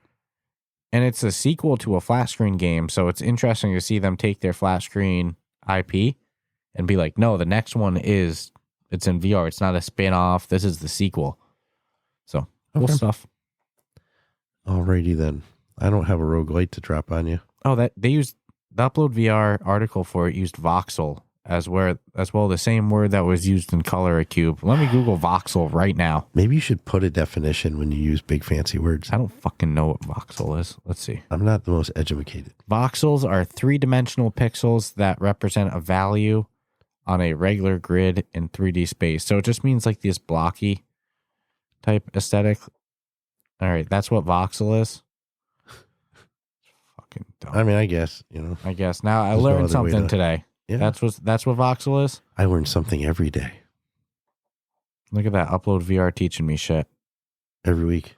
And it's a sequel to a flat screen game, so it's interesting to see them take their flat screen IP and be like, no, the next one it's in VR. It's not a spin-off. This is the sequel. So, cool stuff. Alrighty then. I don't have a roguelite to drop on you. Oh, that they used the Upload VR article for it used voxel as well, the same word that was used in Color Cube. Let me Google voxel right now. Maybe you should put a definition when you use big fancy words. I don't fucking know what voxel is. Let's see. I'm not the most educated. Voxels are 3-dimensional pixels that represent a value on a regular grid in 3D space. So it just means like this blocky type aesthetic. All right, that's what voxel is. Fucking dumb. I mean, I guess, I guess. Now I There's no learned other way something to- today. Yeah. That's what voxel is. I learn something every day, Look at that Upload VR teaching me shit. every week.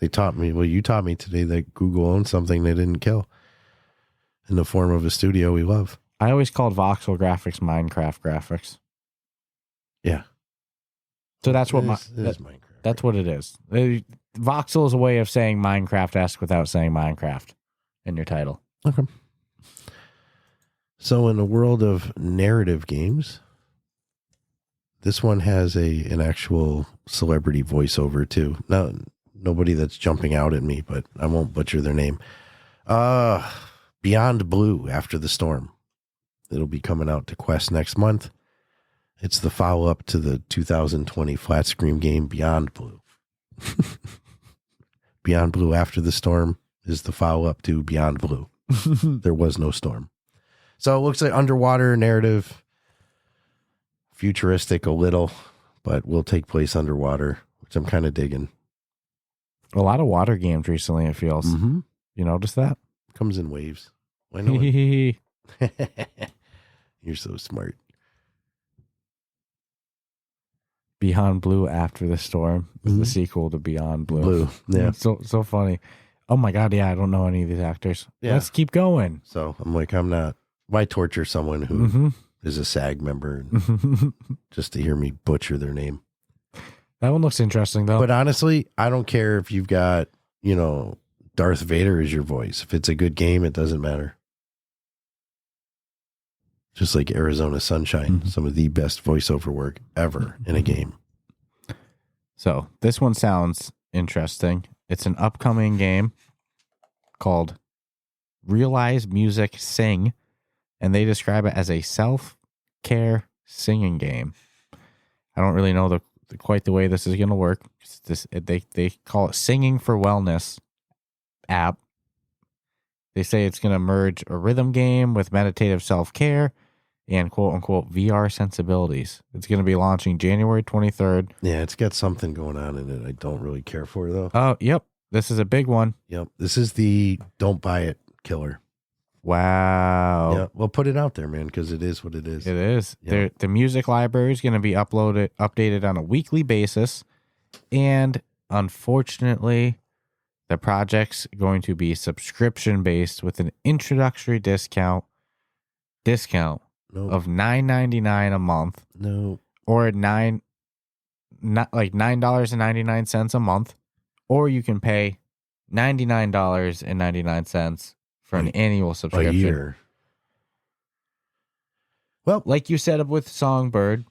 They taught me, well, you taught me today that Google owns something they didn't kill in the form of a studio we love. I always called voxel graphics Minecraft graphics. Yeah. So that's what Minecraft. That's what it is. Voxel is a way of saying Minecraft-esque without saying Minecraft in your title. Okay. So in the world of narrative games, this one has an actual celebrity voiceover too. Now, nobody that's jumping out at me, but I won't butcher their name. Beyond Blue After the Storm. It'll be coming out to Quest next month. It's the follow-up to the 2020 flat screen game Beyond Blue. Beyond Blue After the Storm is the follow-up to Beyond Blue. There was no storm. So it looks like underwater narrative, futuristic a little, but will take place underwater, which I'm kind of digging. A lot of water games recently, it feels. Mm-hmm. You notice that? Comes in waves. I know it. You're so smart. Beyond Blue After the Storm is the sequel to Beyond Blue. Yeah. So funny. Oh my God, yeah, I don't know any of these actors. Yeah. Let's keep going. So I'm like, I'm not. Why torture someone who is a SAG member just to hear me butcher their name? That one looks interesting, though. But honestly, I don't care if you've got, Darth Vader as your voice. If it's a good game, it doesn't matter. Just like Arizona Sunshine, some of the best voiceover work ever in a game. So this one sounds interesting. It's an upcoming game called Realize Music Sing, and they describe it as a self-care singing game. I don't really know quite the way this is going to work. They call it Singing for Wellness app. They say it's going to merge a rhythm game with meditative self-care and quote-unquote VR sensibilities. It's going to be launching January 23rd. Yeah, it's got something going on in it I don't really care for, though. Oh, yep. This is a big one. Yep. This is the don't buy it killer. Wow. Yeah, well, put it out there, man, because it is what it is. It is. Yeah. The music library is going to be updated on a weekly basis. And unfortunately, the project's going to be subscription-based with an introductory discount Nope. of $9.99 a month. No. Or $9.99 a month. Or you can pay $99.99 for an annual subscription. A year. Well, Like you said with Songbird,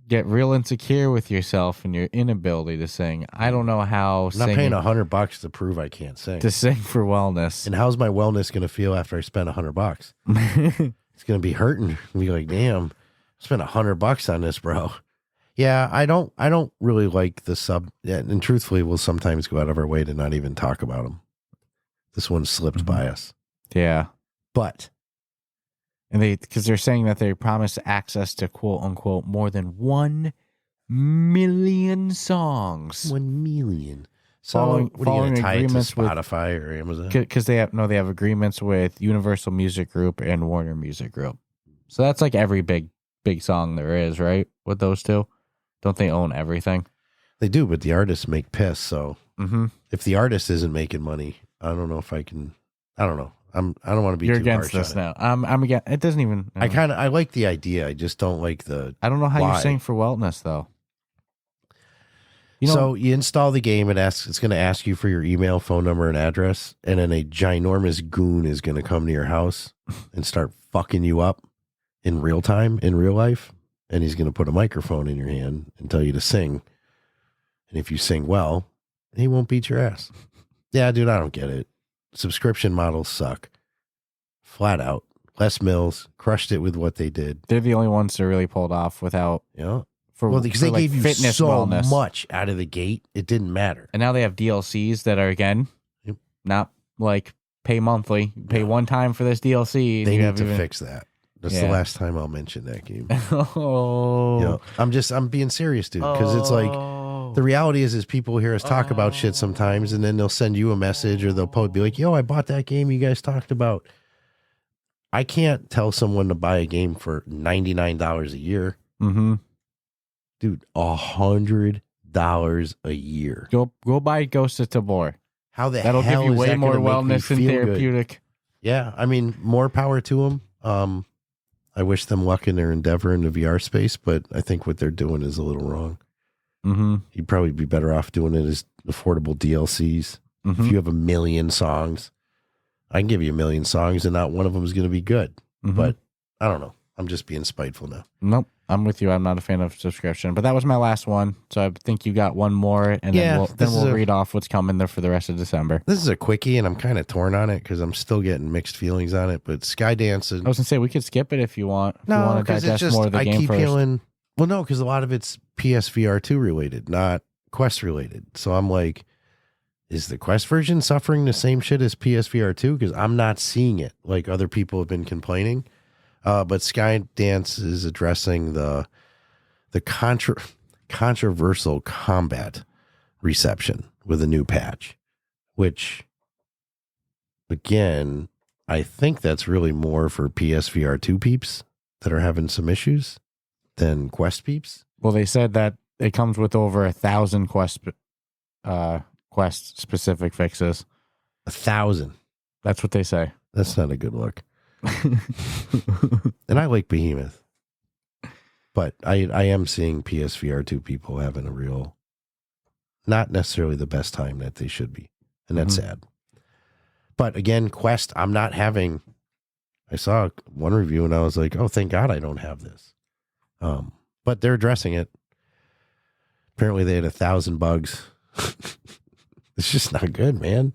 get real insecure with yourself and your inability to sing. I don't know how I'm not paying $100 to prove I can't sing. to sing for wellness. And how's my wellness going to feel after I spend $100? It's going to be hurting. I'll be like, damn, I spent $100 on this, bro. Yeah, I don't really like the sub. Yeah, and truthfully, we'll sometimes go out of our way to not even talk about them. This one slipped by us. Yeah. But. And because they're saying that they promise access to quote unquote more than 1 million songs. 1 million. So Following what are you going to tie it to agreements Spotify or Amazon? Because they have agreements with Universal Music Group and Warner Music Group. So that's like every big song there is, right? With those two. Don't they own everything? They do, but the artists make piss. So if the artist isn't making money, I don't know if I can. I don't know. I don't want to be. You're too against harsh this on now. I'm against. It doesn't even. I like the idea. I just don't like the. I don't know how why. you sing for wellness though. So you install the game. It's going to ask you for your email, phone number, and address, and then a ginormous goon is going to come to your house and start fucking you up in real time, in real life, and he's going to put a microphone in your hand and tell you to sing. And if you sing well, he won't beat your ass. Yeah, dude, I don't get it. Subscription models suck. Flat out. Les Mills crushed it with what they did. They're the only ones that really pulled off without. Yeah. for Because they like gave you fitness so wellness. much out of the gate, it didn't matter. And now they have DLCs that are again, not like pay monthly. You pay one time for this DLC. And They you need have to fix that. That's the last time I'll mention that game. Oh, I'm being serious, dude. Because it's like the reality is people hear us talk about shit sometimes, and then they'll send you a message or they'll be like, "Yo, I bought that game you guys talked about." I can't tell someone to buy a game for $99 a year. Mm-hmm. Dude, $100 a year. Go buy Ghost of Tabor. How the That'll hell give you is way that more gonna make me wellness and feel good? therapeutic. Yeah, I mean, more power to them. I wish them luck in their endeavor in the VR space, but I think what they're doing is a little wrong. Mm-hmm. You'd probably be better off doing it as affordable DLCs. Mm-hmm. If you have 1 million songs, I can give you 1 million songs and not one of them is going to be good. Mm-hmm. But I don't know. I'm just being spiteful now. Nope. I'm with you. I'm not a fan of subscription, but that was my last one. So I think you got one more, and then we'll read off what's coming there for the rest of December. This is a quickie, and I'm kind of torn on it because I'm still getting mixed feelings on it. But Skydance, I was gonna say we could skip it if you want. If no, you want to because digest more of the I game keep first. feeling. Well, no, because a lot of it's PSVR 2 related, not Quest related. So I'm like, is the Quest version suffering the same shit as PSVR 2? Because I'm not seeing it like other people have been complaining. But Skydance is addressing the controversial combat reception with a new patch, which, again, I think that's really more for PSVR 2 peeps that are having some issues than Quest peeps. Well, they said that it comes with over 1,000 Quest specific fixes. 1,000. That's what they say. That's not a good look. And I like Behemoth, but I am seeing PSVR 2 people having a real, not necessarily the best time that they should be. And that's sad. But again, Quest, I'm not having, I saw one review and I was like, oh, thank God I don't have this. But they're addressing it. Apparently they had 1,000 bugs. It's just not good, man.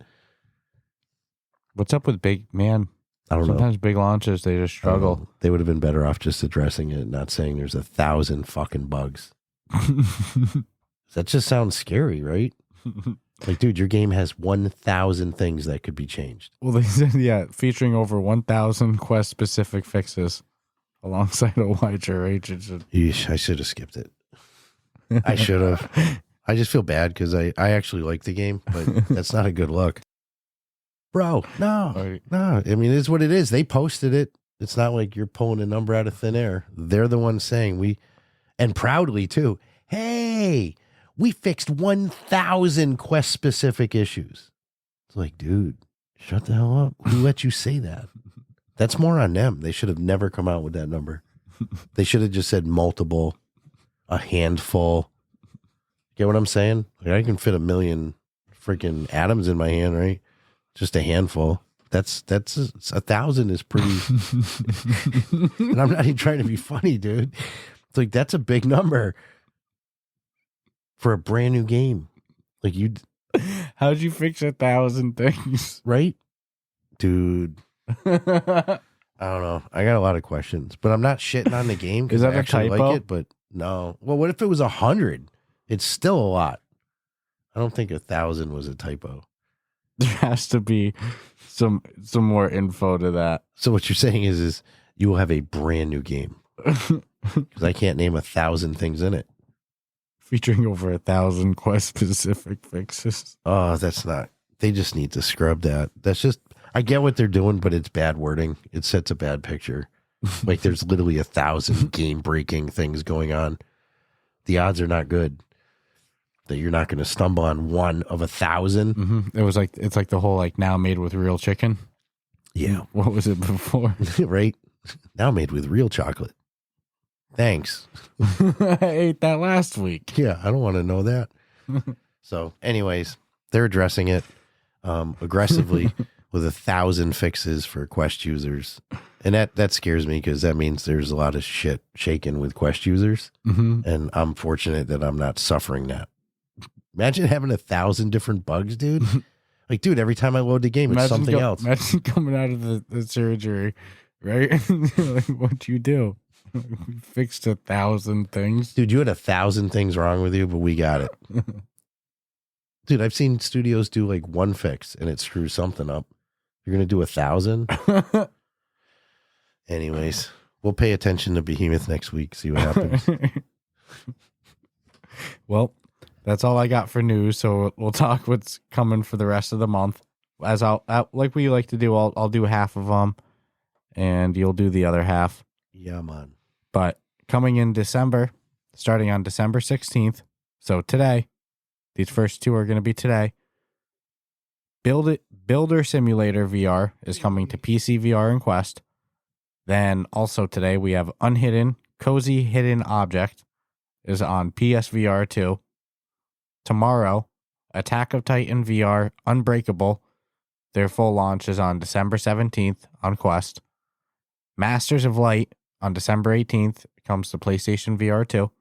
What's up with big, man? I don't know. Sometimes big launches, they just struggle. They would have been better off just addressing it, not saying there's 1,000 fucking bugs. That just sounds scary, right? Like, dude, your game has 1,000 things that could be changed. Well, they said, yeah, featuring over 1,000 Quest specific fixes alongside a wide range. Yeesh, I should have skipped it. I should have. I just feel bad because I actually like the game, but that's not a good look. Bro, no. I mean, it's what it is. They posted it. It's not like you're pulling a number out of thin air. They're the ones saying and proudly too, hey, we fixed 1,000 Quest specific issues. It's like, dude, shut the hell up. Who let you say that? That's more on them. They should have never come out with that number. They should have just said multiple, a handful. Get what I'm saying? Like, I can fit 1 million freaking atoms in my hand, right? Just a handful. That's 1,000 is pretty. And I'm not even trying to be funny, dude. It's like, that's a big number for a brand new game. Like, how'd you fix 1,000 things? Right? Dude. I don't know. I got a lot of questions, but I'm not shitting on the game because I actually like it, but no. Well, what if it was 100? It's still a lot. I don't think 1,000 was a typo. There has to be some more info to that. So what you're saying is you will have a brand new game because I can't name 1,000 things in it, featuring over 1,000 Quest specific fixes. Oh, that's not. They just need to scrub that. That's just. I get what they're doing, but it's bad wording. It sets a bad picture. Like, there's literally 1,000 game breaking things going on. The odds are not good that you're not going to stumble on one of 1,000. Mm-hmm. It's like the whole like now made with real chicken. Yeah. What was it before? Right. Now made with real chocolate. Thanks. I ate that last week. Yeah. I don't want to know that. So anyways, they're addressing it aggressively with 1,000 fixes for Quest users. And that scares me because that means there's a lot of shit shaken with Quest users. Mm-hmm. And I'm fortunate that I'm not suffering that. Imagine having 1,000 different bugs, dude. Like, dude, every time I load the game, it's something else. Imagine coming out of the surgery, right? Like, what'd you do? We fixed 1,000 things. Dude, you had 1,000 things wrong with you, but we got it. Dude, I've seen studios do like one fix and it screws something up. You're going to do 1,000? Anyways, we'll pay attention to Behemoth next week, see what happens. Well, that's all I got for news. So we'll talk what's coming for the rest of the month. As I'll like we like to do, I'll do half of them, and you'll do the other half. Yeah, man. But coming in December, starting on December 16th, So today, these first two are going to be today. Builder Simulator VR is coming to PC VR and Quest. Then also today we have Unhidden Cozy Hidden Object is on PSVR 2. Tomorrow, Attack of Titan VR Unbreakable, their full launch is on December 17th on Quest. Masters of Light on December 18th comes to PlayStation VR 2.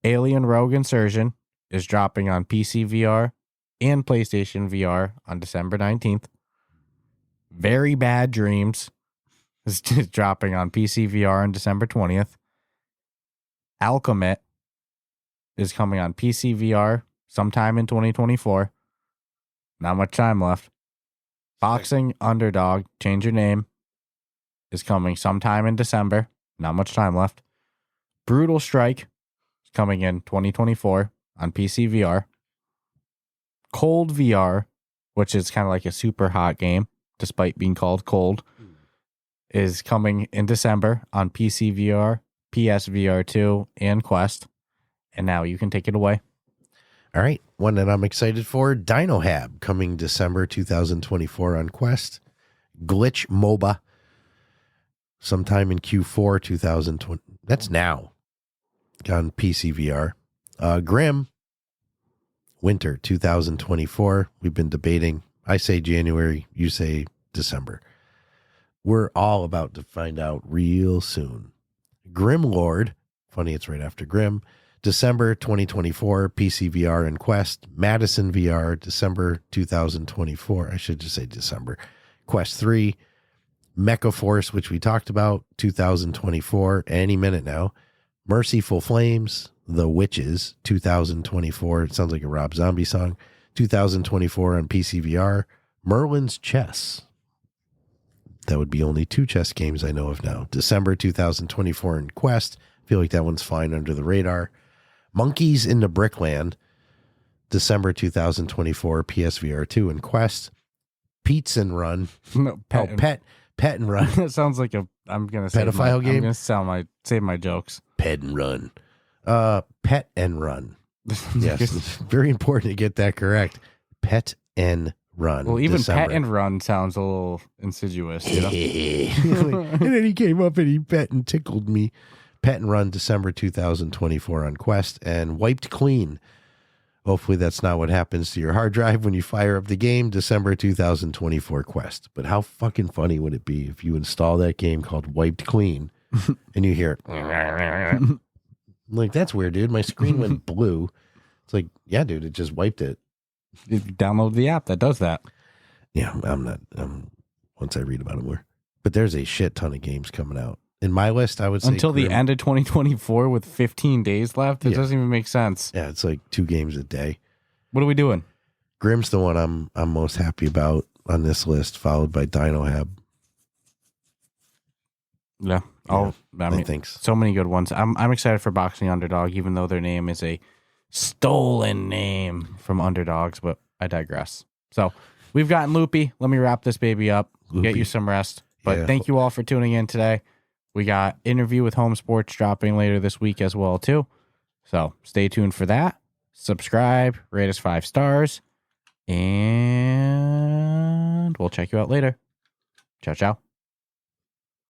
Alien Rogue Insurgent is dropping on PC VR and PlayStation VR on December 19th. Very Bad Dreams is dropping on PC VR on December 20th. Alchemist is coming on PC VR sometime in 2024. Not much time left. Boxing Underdog, Change Your Name, is coming sometime in December. Not much time left. Brutal Strike is coming in 2024 on PC VR. Cold VR, which is kind of like a super hot game, despite being called cold, is coming in December on PC VR, PSVR 2, and Quest. And now you can take it away. All right. One that I'm excited for, Dinohab, coming December 2024 on Quest. Glitch MOBA, sometime in Q4 2020. That's now on PC VR. Grim, winter 2024. We've been debating. I say January, you say December. We're all about to find out real soon. Grim Lord, funny it's right after Grim, December 2024, PC VR and Quest. Madison VR, December 2024. I should just say December. Quest 3. Mecha Force, which we talked about, 2024, any minute now. Merciful Flames, The Witches, 2024. It sounds like a Rob Zombie song. 2024 on PC VR. Merlin's Chess. That would be only 2 chess games I know of now. December 2024 in Quest. I feel like that one's flying under the radar. Monkeys in the Brickland. December 2024 PSVR 2 in Quest. Pete's and Run. No, Pet and Run. It sounds like I'm gonna pedophile game. I'm gonna save my jokes. Pet and Run. Pet and Run. Yes, it's very important to get that correct. Pet and Run. Well, even December. Pet and Run sounds a little insidious. You know? And then he came up and he pet and tickled me. Pet and Run, December 2024 on Quest. And Wiped Clean. Hopefully that's not what happens to your hard drive when you fire up the game. December 2024 Quest. But how fucking funny would it be if you install that game called Wiped Clean and you hear I'm like, that's weird, dude. My screen went blue. It's like, yeah, dude, it just wiped it. You download the app that does that. Yeah, I'm not. Once I read about it more. But there's a shit ton of games coming out. In my list, I would say until Grim. the end of 2024 with 15 days left. It doesn't even make sense. Yeah, it's like 2 games a day. What are we doing? Grim's the one I'm most happy about on this list, followed by Dinohab. Yeah. I think so. So many good ones. I'm excited for Boxing Underdog, even though their name is a stolen name from Underdogs, but I digress. So we've gotten loopy. Let me wrap this baby up. Loopy. Get you some rest. But thank you all for tuning in today. We got interview with Home Sports dropping later this week as well, too. So stay tuned for that. Subscribe, rate us 5 stars, and we'll check you out later. Ciao, ciao.